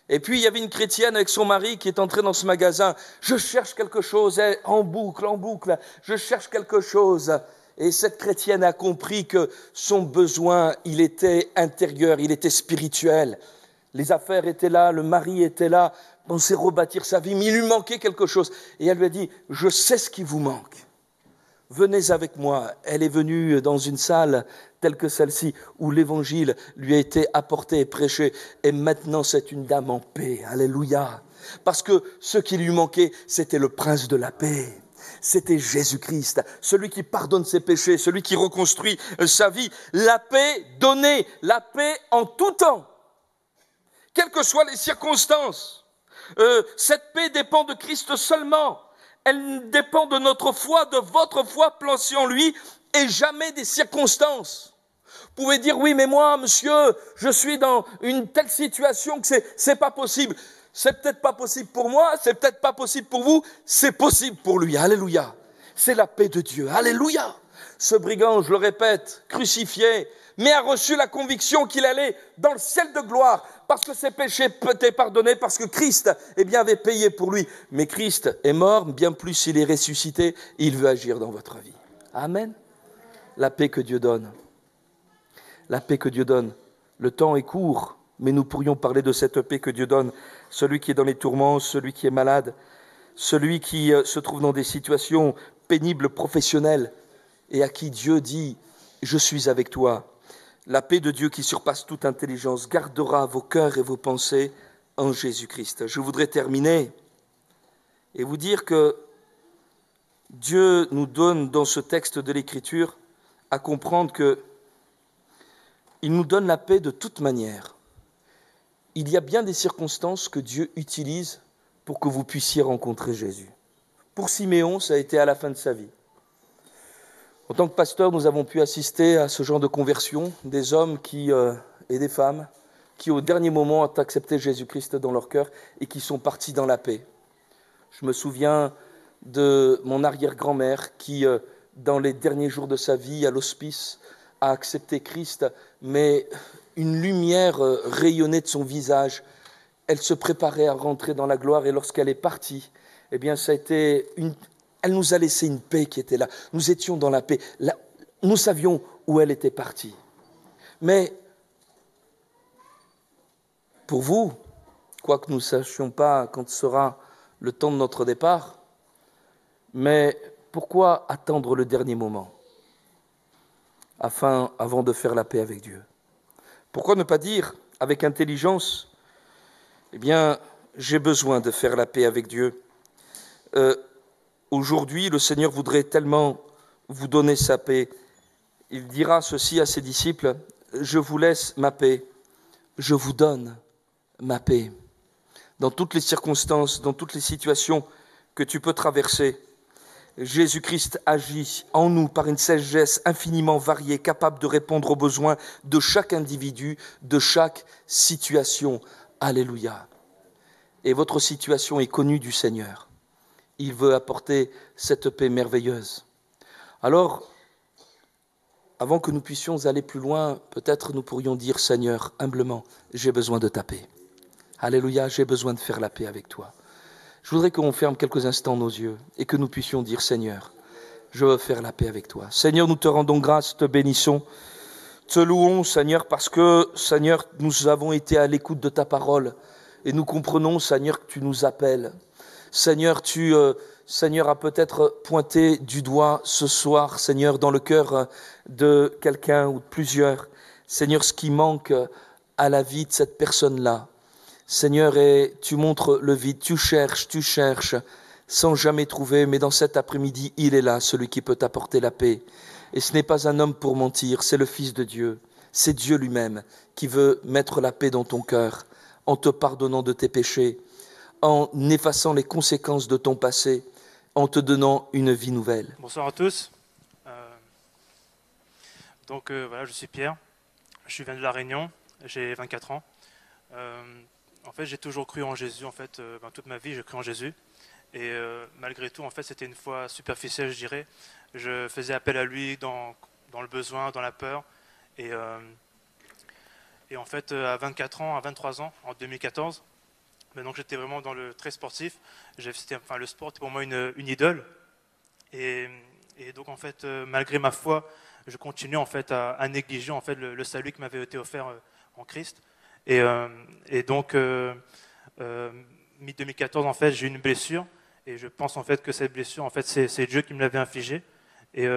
Et puis il y avait une chrétienne avec son mari qui est entrée dans ce magasin, je cherche quelque chose, en boucle, je cherche quelque chose. Et cette chrétienne a compris que son besoin, il était intérieur, il était spirituel. Les affaires étaient là, le mari était là, pensait rebâtir sa vie, mais il lui manquait quelque chose. Et elle lui a dit, je sais ce qui vous manque. Venez avec moi. Elle est venue dans une salle telle que celle-ci, où l'évangile lui a été apporté et prêché. Et maintenant, c'est une dame en paix. Alléluia. Parce que ce qui lui manquait, c'était le prince de la paix. C'était Jésus-Christ, celui qui pardonne ses péchés, celui qui reconstruit sa vie. La paix donnée, la paix en tout temps, quelles que soient les circonstances. Cette paix dépend de Christ seulement. Elle dépend de notre foi, de votre foi placée en lui et jamais des circonstances. Vous pouvez dire, oui, mais moi, monsieur, je suis dans une telle situation que c'est pas possible. C'est peut-être pas possible pour moi, c'est peut-être pas possible pour vous, c'est possible pour lui. Alléluia. C'est la paix de Dieu. Alléluia. Ce brigand, je le répète, crucifié, mais a reçu la conviction qu'il allait dans le ciel de gloire, parce que ses péchés étaient pardonnés, parce que Christ avait payé pour lui. Mais Christ est mort, bien plus il est ressuscité, il veut agir dans votre vie. Amen. La paix que Dieu donne. La paix que Dieu donne. Le temps est court, mais nous pourrions parler de cette paix que Dieu donne. Celui qui est dans les tourments, celui qui est malade, celui qui se trouve dans des situations pénibles, professionnelles, et à qui Dieu dit « Je suis avec toi ». La paix de Dieu qui surpasse toute intelligence gardera vos cœurs et vos pensées en Jésus-Christ. Je voudrais terminer et vous dire que Dieu nous donne dans ce texte de l'Écriture à comprendre qu'il nous donne la paix de toute manière. Il y a bien des circonstances que Dieu utilise pour que vous puissiez rencontrer Jésus. Pour Siméon, ça a été à la fin de sa vie. En tant que pasteur, nous avons pu assister à ce genre de conversion, des hommes et des femmes qui, au dernier moment, ont accepté Jésus-Christ dans leur cœur et qui sont partis dans la paix. Je me souviens de mon arrière-grand-mère qui, dans les derniers jours de sa vie, à l'hospice, a accepté Christ, mais une lumière rayonnait de son visage. Elle se préparait à rentrer dans la gloire et lorsqu'elle est partie, eh bien, ça a été elle nous a laissé une paix qui était là. Nous étions dans la paix. Là, nous savions où elle était partie. Mais pour vous, quoique nous ne sachions pas quand sera le temps de notre départ, mais pourquoi attendre le dernier moment avant de faire la paix avec Dieu? Pourquoi ne pas dire avec intelligence, eh bien, j'ai besoin de faire la paix avec Dieu. Aujourd'hui, le Seigneur voudrait tellement vous donner sa paix. Il dira ceci à ses disciples, je vous laisse ma paix, je vous donne ma paix. Dans toutes les circonstances, dans toutes les situations que tu peux traverser, Jésus-Christ agit en nous par une sagesse infiniment variée, capable de répondre aux besoins de chaque individu, de chaque situation. Alléluia. Et votre situation est connue du Seigneur. Il veut apporter cette paix merveilleuse. Alors, avant que nous puissions aller plus loin, peut-être nous pourrions dire, Seigneur, humblement, j'ai besoin de ta paix. Alléluia, j'ai besoin de faire la paix avec toi. Je voudrais qu'on ferme quelques instants nos yeux et que nous puissions dire, Seigneur, je veux faire la paix avec toi. Seigneur, nous te rendons grâce, te bénissons, te louons, Seigneur, parce que, Seigneur, nous avons été à l'écoute de ta parole et nous comprenons, Seigneur, que tu nous appelles. Seigneur, tu as peut-être pointé du doigt ce soir, Seigneur, dans le cœur de quelqu'un ou de plusieurs, Seigneur, ce qui manque à la vie de cette personne-là. Seigneur, et tu montres le vide, tu cherches, sans jamais trouver, mais dans cet après-midi, il est là, celui qui peut t'apporter la paix. Et ce n'est pas un homme pour mentir, c'est le Fils de Dieu, c'est Dieu lui-même qui veut mettre la paix dans ton cœur, en te pardonnant de tes péchés, en effaçant les conséquences de ton passé, en te donnant une vie nouvelle. Bonsoir à tous. Voilà, je suis Pierre, je viens de La Réunion, j'ai 24 ans. En fait, j'ai toujours cru en Jésus, toute ma vie, j'ai cru en Jésus. Et malgré tout, en fait, c'était une foi superficielle, je dirais. Je faisais appel à lui dans le besoin, dans la peur. Et en fait, à 24 ans, à 23 ans, en 2014, donc j'étais vraiment dans le très sportif. Le sport était pour moi une idole. Et donc en fait, malgré ma foi, je continuais en fait à négliger en fait le salut qui m'avait été offert en Christ. Et donc mi-2014 en fait, j'ai eu une blessure et je pense en fait que cette blessure en fait c'est Dieu qui me l'avait infligée. Et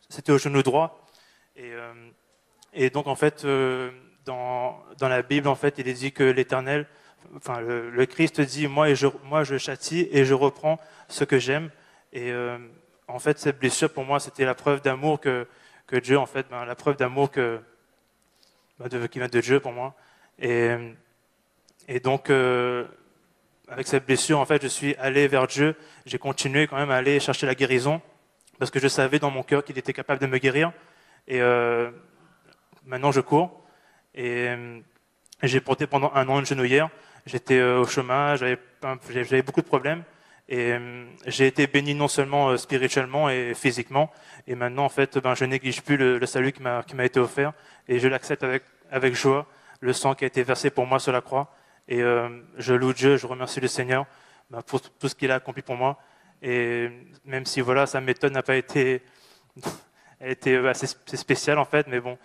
c'était au genou droit. Et donc en fait dans la Bible en fait, il est dit que l'Éternel, le Christ dit, moi je châtie et je reprends ce que j'aime. Et en fait, cette blessure pour moi, c'était la preuve d'amour que Dieu, en fait, la preuve d'amour qui vient de Dieu pour moi. Et donc, avec cette blessure, en fait, je suis allé vers Dieu. J'ai continué quand même à aller chercher la guérison parce que je savais dans mon cœur qu'il était capable de me guérir. Et maintenant, je cours. Et j'ai porté pendant 1 an une genouillère. J'étais au chômage, j'avais beaucoup de problèmes. Et j'ai été béni non seulement spirituellement et physiquement, et maintenant en fait, je néglige plus le salut qui m'a été offert, et je l'accepte avec joie, le sang qui a été versé pour moi sur la croix. Et je loue Dieu, je remercie le Seigneur pour tout ce qu'il a accompli pour moi. Et même si voilà, sa méthode n'a pas été, elle était assez spéciale en fait, mais bon,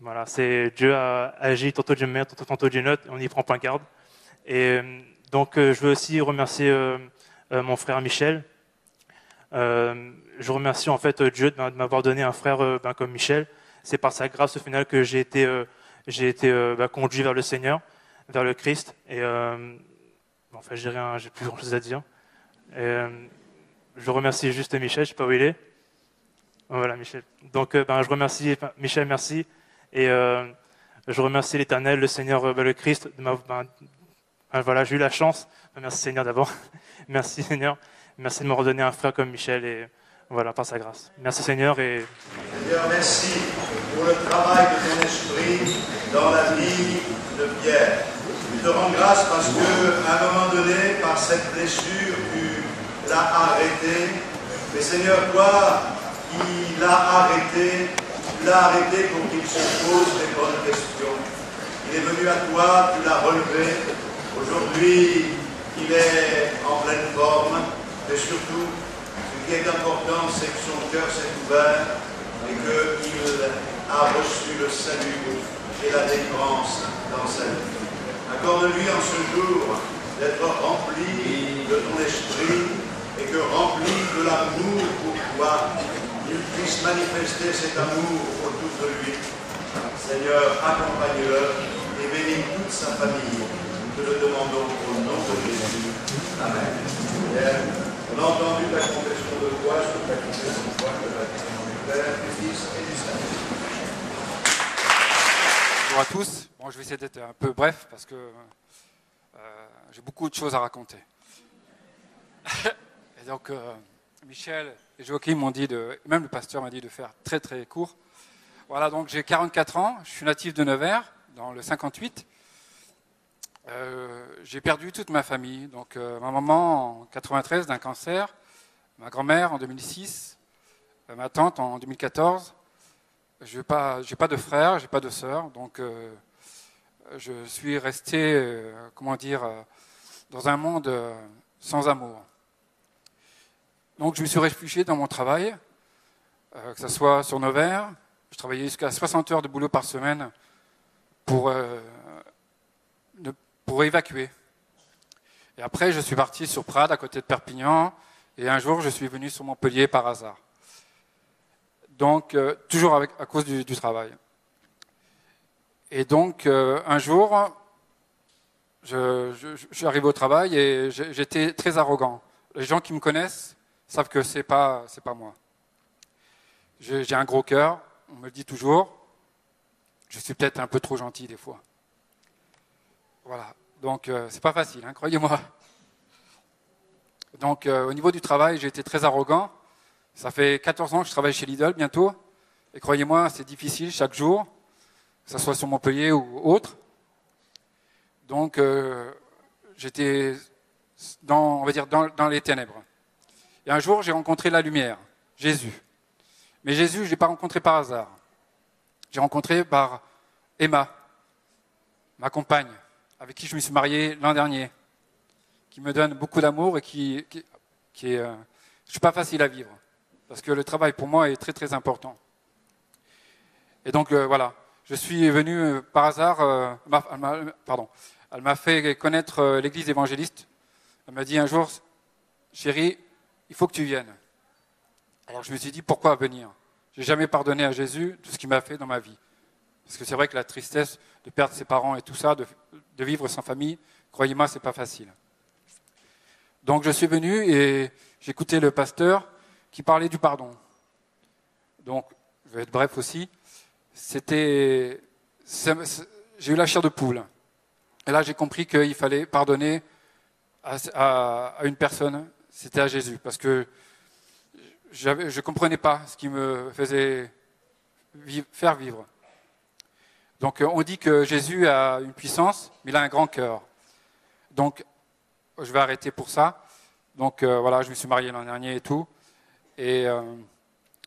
voilà, c'est Dieu a agi tantôt d'une manière, tantôt d'une autre, on n'y prend pas garde. Et donc je veux aussi remercier mon frère Michel. Je remercie en fait Dieu de m'avoir donné un frère comme Michel. C'est par sa grâce au final que j'ai été conduit vers le Seigneur, vers le Christ. Et enfin, j'ai plus grand chose à dire. Et, je remercie juste Michel, je sais pas où il est. Voilà, Michel. Donc, je remercie Michel, merci. Et je remercie l'Éternel, le Seigneur, le Christ. Voilà, j'ai eu la chance. Merci Seigneur d'abord. Merci Seigneur. Merci de me redonner un frère comme Michel. Et voilà, par sa grâce. Merci Seigneur. Et... Seigneur, merci pour le travail de ton esprit dans la vie de Pierre. Je te rends grâce parce qu'à un moment donné, par cette blessure, tu l'as arrêté. Mais Seigneur, toi qui l'as arrêté, tu l'as arrêté pour qu'il se pose des bonnes questions. Il est venu à toi, tu l'as relevé. Aujourd'hui, il est en pleine forme. Mais surtout, ce qui est important, c'est que son cœur s'est ouvert et qu'il a reçu le salut et la délivrance dans sa vie. Accorde-lui en ce jour d'être rempli de ton esprit et que rempli de l'amour pour toi, il puisse manifester cet amour autour de lui. Seigneur, accompagne-le et bénis toute sa famille. Nous te le demandons au nom de Jésus. Amen. Pierre, on a entendu ta confession de foi, sur ta confession de foi, que la nom du Père, du Fils et du Saint-Esprit. Bonjour à tous. Bon, je vais essayer d'être un peu bref parce que j'ai beaucoup de choses à raconter. Et donc, Michel et Joachim m'ont dit, même le pasteur m'a dit de faire très très court. Voilà, donc j'ai 44 ans, je suis natif de Nevers, dans le 58. J'ai perdu toute ma famille. Donc, ma maman en 93 d'un cancer, ma grand-mère en 2006, ma tante en 2014. Je n'ai pas de frère, j'ai pas de sœur, donc je suis resté, dans un monde sans amour. Donc je me suis réfugié dans mon travail, que ce soit sur Nevers. Je travaillais jusqu'à 60 heures de boulot par semaine pour évacuer. Et après, je suis parti sur Prades, à côté de Perpignan, et un jour, je suis venu sur Montpellier par hasard. Donc, toujours à cause du travail. Et donc, un jour, j'arrive au travail et j'étais très arrogant. Les gens qui me connaissent savent que c'est pas moi. J'ai un gros cœur, on me le dit toujours. Je suis peut-être un peu trop gentil des fois. Voilà. Donc, c'est pas facile, hein, croyez-moi. Donc, au niveau du travail, j'ai été très arrogant. Ça fait 14 ans que je travaille chez Lidl bientôt. Et croyez-moi, c'est difficile chaque jour, que ce soit sur Montpellier ou autre. Donc, j'étais dans les ténèbres. Et un jour, j'ai rencontré la lumière, Jésus. Mais Jésus, je ne l'ai pas rencontré par hasard. J'ai rencontré par Emma, ma compagne, avec qui je me suis marié l'an dernier, qui me donne beaucoup d'amour et qui est... je ne suis pas facile à vivre. Parce que le travail, pour moi, est très, très important. Et donc, voilà. Je suis venu par hasard... elle m'a fait connaître l'église évangéliste. Elle m'a dit un jour, chérie, il faut que tu viennes. Alors, je me suis dit, pourquoi venir? Je n'ai jamais pardonné à Jésus tout ce qu'il m'a fait dans ma vie. Parce que c'est vrai que la tristesse de perdre ses parents et tout ça, de vivre sans famille, croyez-moi, c'est pas facile. Donc, je suis venu et j'ai écouté le pasteur qui parlait du pardon. Donc, je vais être bref aussi. J'ai eu la chair de poule. Et là, j'ai compris qu'il fallait pardonner à une personne, c'était à Jésus. Parce que je ne comprenais pas ce qui me faisait faire vivre. Donc, on dit que Jésus a une puissance, mais il a un grand cœur. Donc, je vais arrêter pour ça. Donc voilà, je me suis marié l'an dernier et tout. Et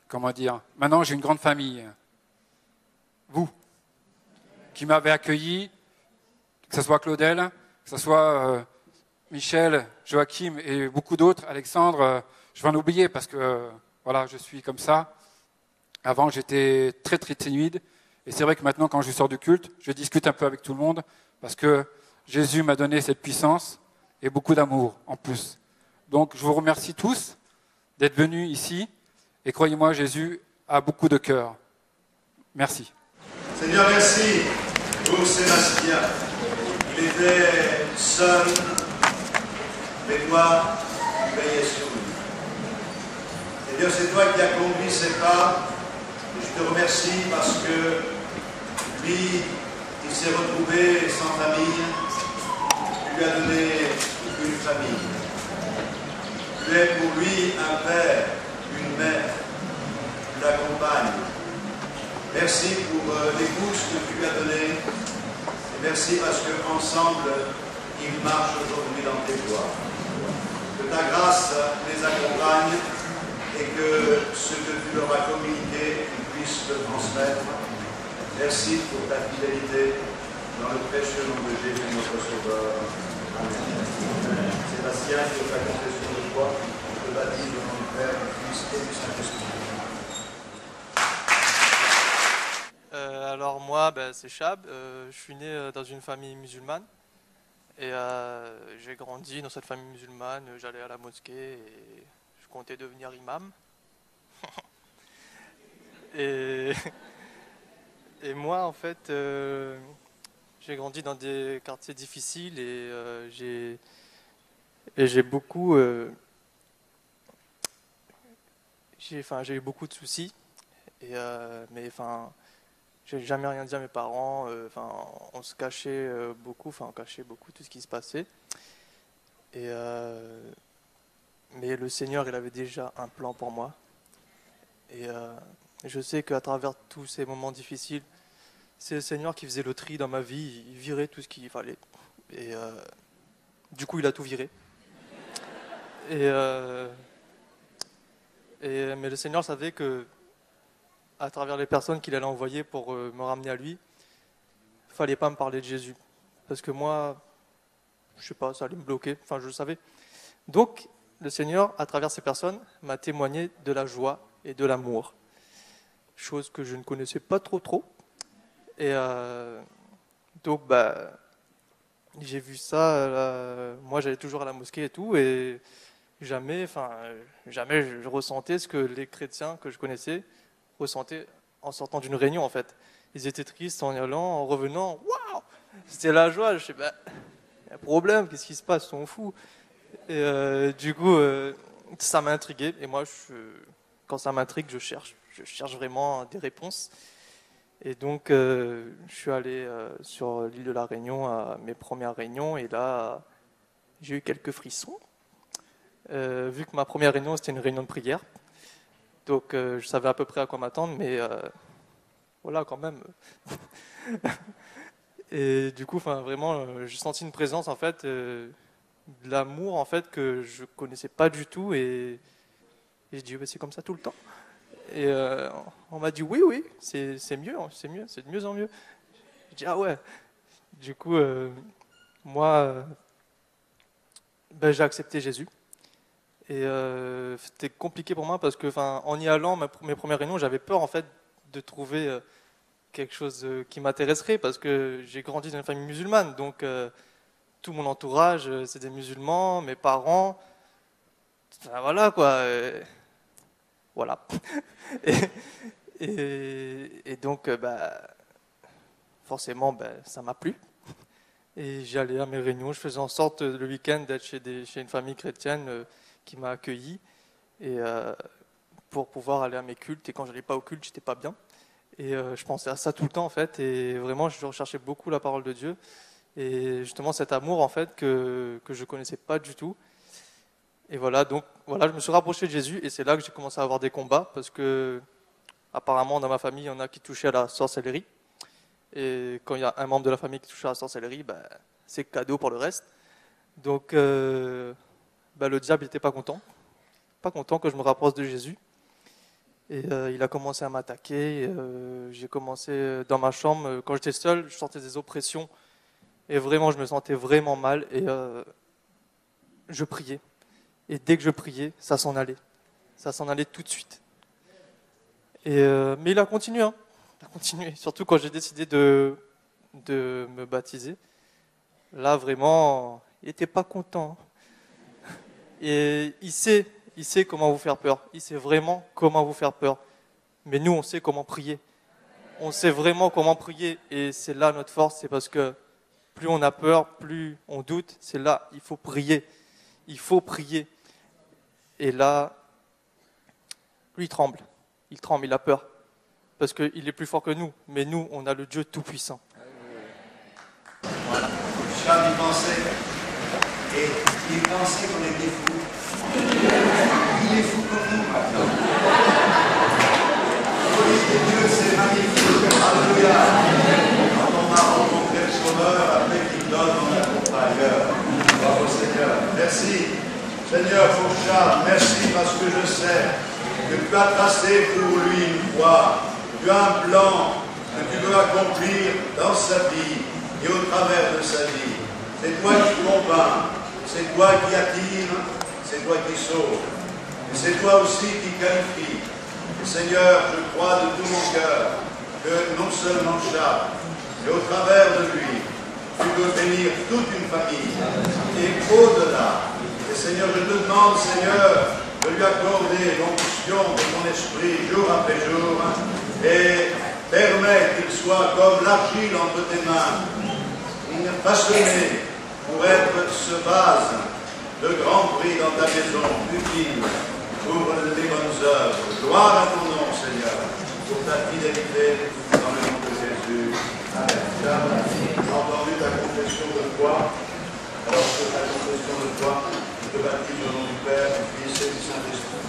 comment dire, maintenant j'ai une grande famille. Vous, qui m'avez accueilli, que ce soit Claudel, que ce soit Michel, Joachim et beaucoup d'autres, Alexandre, je vais en oublier parce que voilà, je suis comme ça. Avant, j'étais très très timide. Et c'est vrai que maintenant, quand je sors du culte, je discute un peu avec tout le monde parce que Jésus m'a donné cette puissance et beaucoup d'amour en plus. Donc, je vous remercie tous d'être venus ici. Et croyez-moi, Jésus a beaucoup de cœur. Merci. Seigneur, merci pour Sébastien. Il était seul, mais toi, tu veillais sur lui. Seigneur, c'est toi qui as conduit ses pas. Et je te remercie parce que lui, il s'est retrouvé sans famille. Tu lui as donné une famille. Tu es pour lui un père, une mère. Tu l'accompagnes. Merci pour l'écoute que tu lui as donnée. Et merci parce qu'ensemble, ils marchent aujourd'hui dans tes voies. Que ta grâce les accompagne et que ce que tu leur as communiqué, tu puisses le transmettre. Merci pour ta fidélité dans le précieux nom de Jésus, notre Sauveur. Amen. Sébastien, sur ta confession de foi, je te baptise au nom du Père, du Fils et du Saint-Esprit. Alors moi, c'est Chab, je suis né dans une famille musulmane et j'ai grandi dans cette famille musulmane, j'allais à la mosquée et je comptais devenir imam. et moi en fait, j'ai grandi dans des quartiers difficiles et j'ai beaucoup... j'ai eu beaucoup de soucis, j'ai jamais rien dit à mes parents, on se cachait beaucoup, on cachait beaucoup tout ce qui se passait. Mais le Seigneur, il avait déjà un plan pour moi. Et je sais qu'à travers tous ces moments difficiles, c'est le Seigneur qui faisait le tri dans ma vie, il virait tout ce qu'il fallait. Et du coup, il a tout viré. Mais le Seigneur savait que à travers les personnes qu'il allait envoyer pour me ramener à lui, il ne fallait pas me parler de Jésus. Parce que moi, je sais pas, ça allait me bloquer, je le savais. Donc, le Seigneur, à travers ces personnes, m'a témoigné de la joie et de l'amour. Chose que je ne connaissais pas trop. Et donc, j'ai vu ça, moi j'allais toujours à la mosquée et tout, et jamais je ressentais ce que les chrétiens que je connaissais ressentaient en sortant d'une réunion en fait. Ils étaient tristes en y allant, en revenant, waouh, c'était la joie. Je sais, il y a un problème, qu'est-ce qui se passe, ils sont fous. Et du coup, ça m'a intrigué. Et moi, quand ça m'intrigue, je cherche vraiment des réponses. Et donc, je suis allé sur l'île de la Réunion à mes premières réunions, et là, j'ai eu quelques frissons. Vu que ma première réunion, c'était une réunion de prière. Donc, je savais à peu près à quoi m'attendre, mais voilà, quand même. Et du coup, vraiment, j'ai senti une présence, en fait, de l'amour, en fait, que je connaissais pas du tout. Et j'ai dit, c'est comme ça tout le temps. Et on m'a dit, oui, c'est mieux, c'est de mieux en mieux. J'ai dit, ah ouais. Du coup, moi, j'ai accepté Jésus. Et c'était compliqué pour moi parce que, en y allant, mes premières réunions, j'avais peur en fait de trouver quelque chose qui m'intéresserait parce que j'ai grandi dans une famille musulmane, donc tout mon entourage, c'est des musulmans, mes parents, voilà quoi, voilà. et donc, forcément, ça m'a plu. Et j'allais à mes réunions, je faisais en sorte le week-end d'être chez une famille chrétienne qui m'a accueilli et pour pouvoir aller à mes cultes. Et quand je n'allais pas au culte, j'étais pas bien. Et je pensais à ça tout le temps en fait. Et vraiment, je recherchais beaucoup la parole de Dieu. Et justement, cet amour en fait que je connaissais pas du tout. Et voilà, donc voilà, je me suis rapproché de Jésus et c'est là que j'ai commencé à avoir des combats parce que apparemment dans ma famille, il y en a qui touchaient à la sorcellerie. Et quand il y a un membre de la famille qui touche à la sorcellerie, c'est cadeau pour le reste. Donc le diable n'était pas content. Pas content que je me rapproche de Jésus. Et il a commencé à m'attaquer. J'ai commencé dans ma chambre. Quand j'étais seul, je sentais des oppressions. Et vraiment, je me sentais vraiment mal. Et je priais. Et dès que je priais, ça s'en allait. Ça s'en allait tout de suite. Mais il a continué. Hein. Il a continué. Surtout quand j'ai décidé de me baptiser. Là, vraiment, il n'était pas content. Et il sait comment vous faire peur. Il sait vraiment comment vous faire peur. Mais nous, on sait comment prier. On sait vraiment comment prier. Et c'est là notre force. C'est parce que plus on a peur, plus on doute. C'est là, il faut prier. Il faut prier. Et là, lui, il tremble. Il tremble, il a peur. Parce qu'il est plus fort que nous. Mais nous, on a le Dieu Tout-Puissant. Voilà. Charles y pensait. Et il pensait qu'on était fous. Il est fou comme nous maintenant. Dieu, c'est magnifique. Alléluia. Quand on a rencontré le Sauveur, après qu'il donne, on ne pas ailleurs. Bravo Seigneur. Merci. Seigneur, pour Charles, merci parce que je sais que tu as tracé pour lui une voie. Tu as un plan que tu veux accomplir dans sa vie et au travers de sa vie. C'est toi qui convainc, c'est toi qui attire, c'est toi qui sauve. Et c'est toi aussi qui qualifie. Et Seigneur, je crois de tout mon cœur que non seulement Charles, mais au travers de lui, tu veux bénir toute une famille et au-delà. Et Seigneur, je te demande, Seigneur, de lui accorder l'onction de ton esprit jour après jour et permets qu'il soit comme l'argile entre tes mains, façonné pour être ce vase de grand prix dans ta maison, utile pour les bonnes œuvres. Gloire à ton nom, Seigneur, pour ta fidélité dans le nom de Jésus. Amen. J'ai entendu ta confession de foi. Alors que ta confession de foi, je te baptise au nom du Père, du Fils et du Saint-Esprit.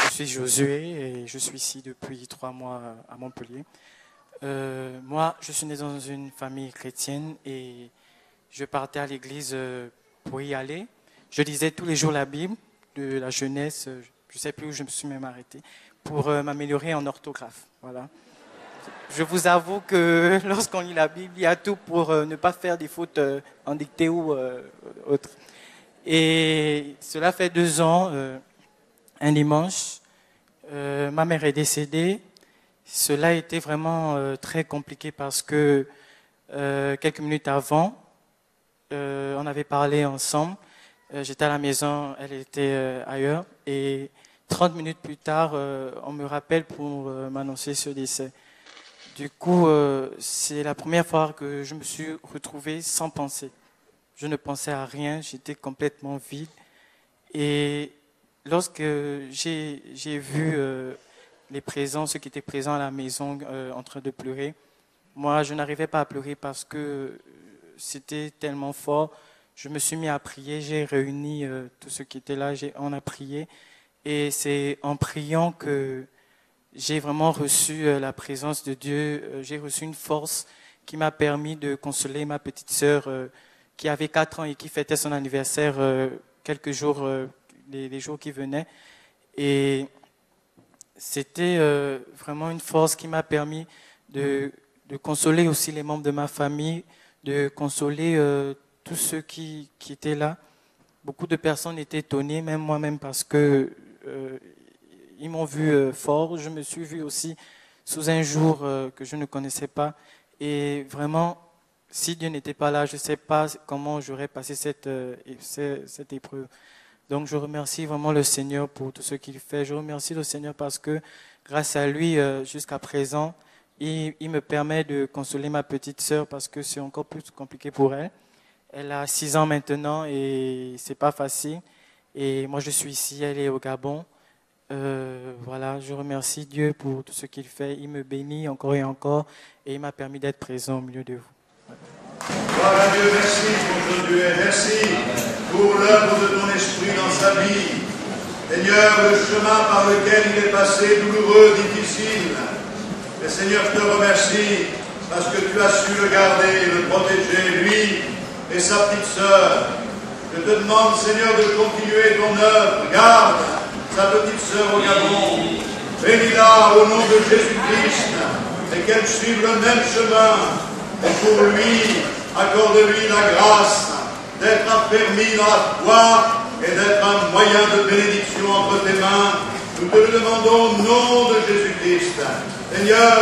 Je suis Josué et je suis ici depuis 3 mois à Montpellier. Moi, je suis né dans une famille chrétienne et je partais à l'église pour y aller. Je lisais tous les jours la Bible, de la jeunesse, je ne sais plus où je me suis même arrêté, pour m'améliorer en orthographe. Voilà. Je vous avoue que lorsqu'on lit la Bible, il y a tout pour ne pas faire des fautes en dictée ou autre. Et cela fait 2 ans, un dimanche, ma mère est décédée. Cela a été vraiment très compliqué parce que quelques minutes avant, on avait parlé ensemble. J'étais à la maison, elle était ailleurs. Et 30 minutes plus tard, on me rappelle pour m'annoncer ce décès. Du coup, c'est la première fois que je me suis retrouvé sans pensée. Je ne pensais à rien, j'étais complètement vide. Et lorsque j'ai vu les présents, ceux qui étaient présents à la maison en train de pleurer, moi, je n'arrivais pas à pleurer parce que c'était tellement fort. Je me suis mis à prier, j'ai réuni tous ceux qui étaient là, on a prié. Et c'est en priant que j'ai vraiment reçu la présence de Dieu. J'ai reçu une force qui m'a permis de consoler ma petite sœur qui avait 4 ans et qui fêtait son anniversaire quelques jours, les jours qui venaient. Et c'était vraiment une force qui m'a permis de consoler aussi les membres de ma famille, de consoler tous ceux qui étaient là. Beaucoup de personnes étaient étonnées, même moi-même, parce que ils m'ont vu fort. Je me suis vu aussi sous un jour que je ne connaissais pas. Et vraiment, si Dieu n'était pas là, je ne sais pas comment j'aurais passé cette épreuve. Donc je remercie vraiment le Seigneur pour tout ce qu'il fait. Je remercie le Seigneur parce que grâce à lui, jusqu'à présent, il me permet de consoler ma petite sœur parce que c'est encore plus compliqué pour elle. Elle a 6 ans maintenant et c'est pas facile. Et moi je suis ici, elle est au Gabon. Voilà, je remercie Dieu pour tout ce qu'il fait. Il me bénit encore et encore et il m'a permis d'être présent au milieu de vous. Gloire à Dieu, merci pour ton Dieu, merci pour l'œuvre de ton esprit dans sa vie. Seigneur, le chemin par lequel il est passé, douloureux, difficile. Mais Seigneur, je te remercie parce que tu as su le garder, le protéger, lui et sa petite sœur. Je te demande, Seigneur, de continuer ton œuvre. Garde sa petite sœur au Gabon. Bénis-la au nom de Jésus-Christ et qu'elle suive le même chemin. Et pour lui, accorde-lui la grâce d'être affermi dans la foi et d'être un moyen de bénédiction entre tes mains. Nous te le demandons au nom de Jésus-Christ. Seigneur,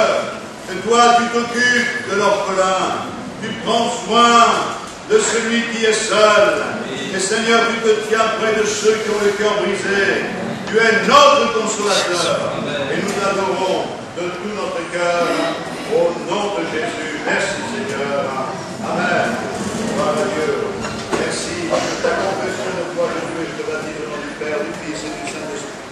que toi tu t'occupes de l'orphelin, tu prends soin de celui qui est seul. Et Seigneur, tu te tiens près de ceux qui ont le cœur brisé. Tu es notre consolateur. Et nous t'adorons de tout notre cœur au nom de Jésus. Merci Seigneur. Amen. Gloire à Dieu. Merci. Ta confession de foi, Jésus, et je te baptise au nom du Père, du Fils et du Saint-Esprit.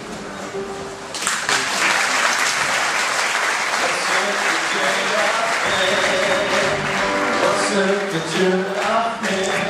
Que Dieu a fait.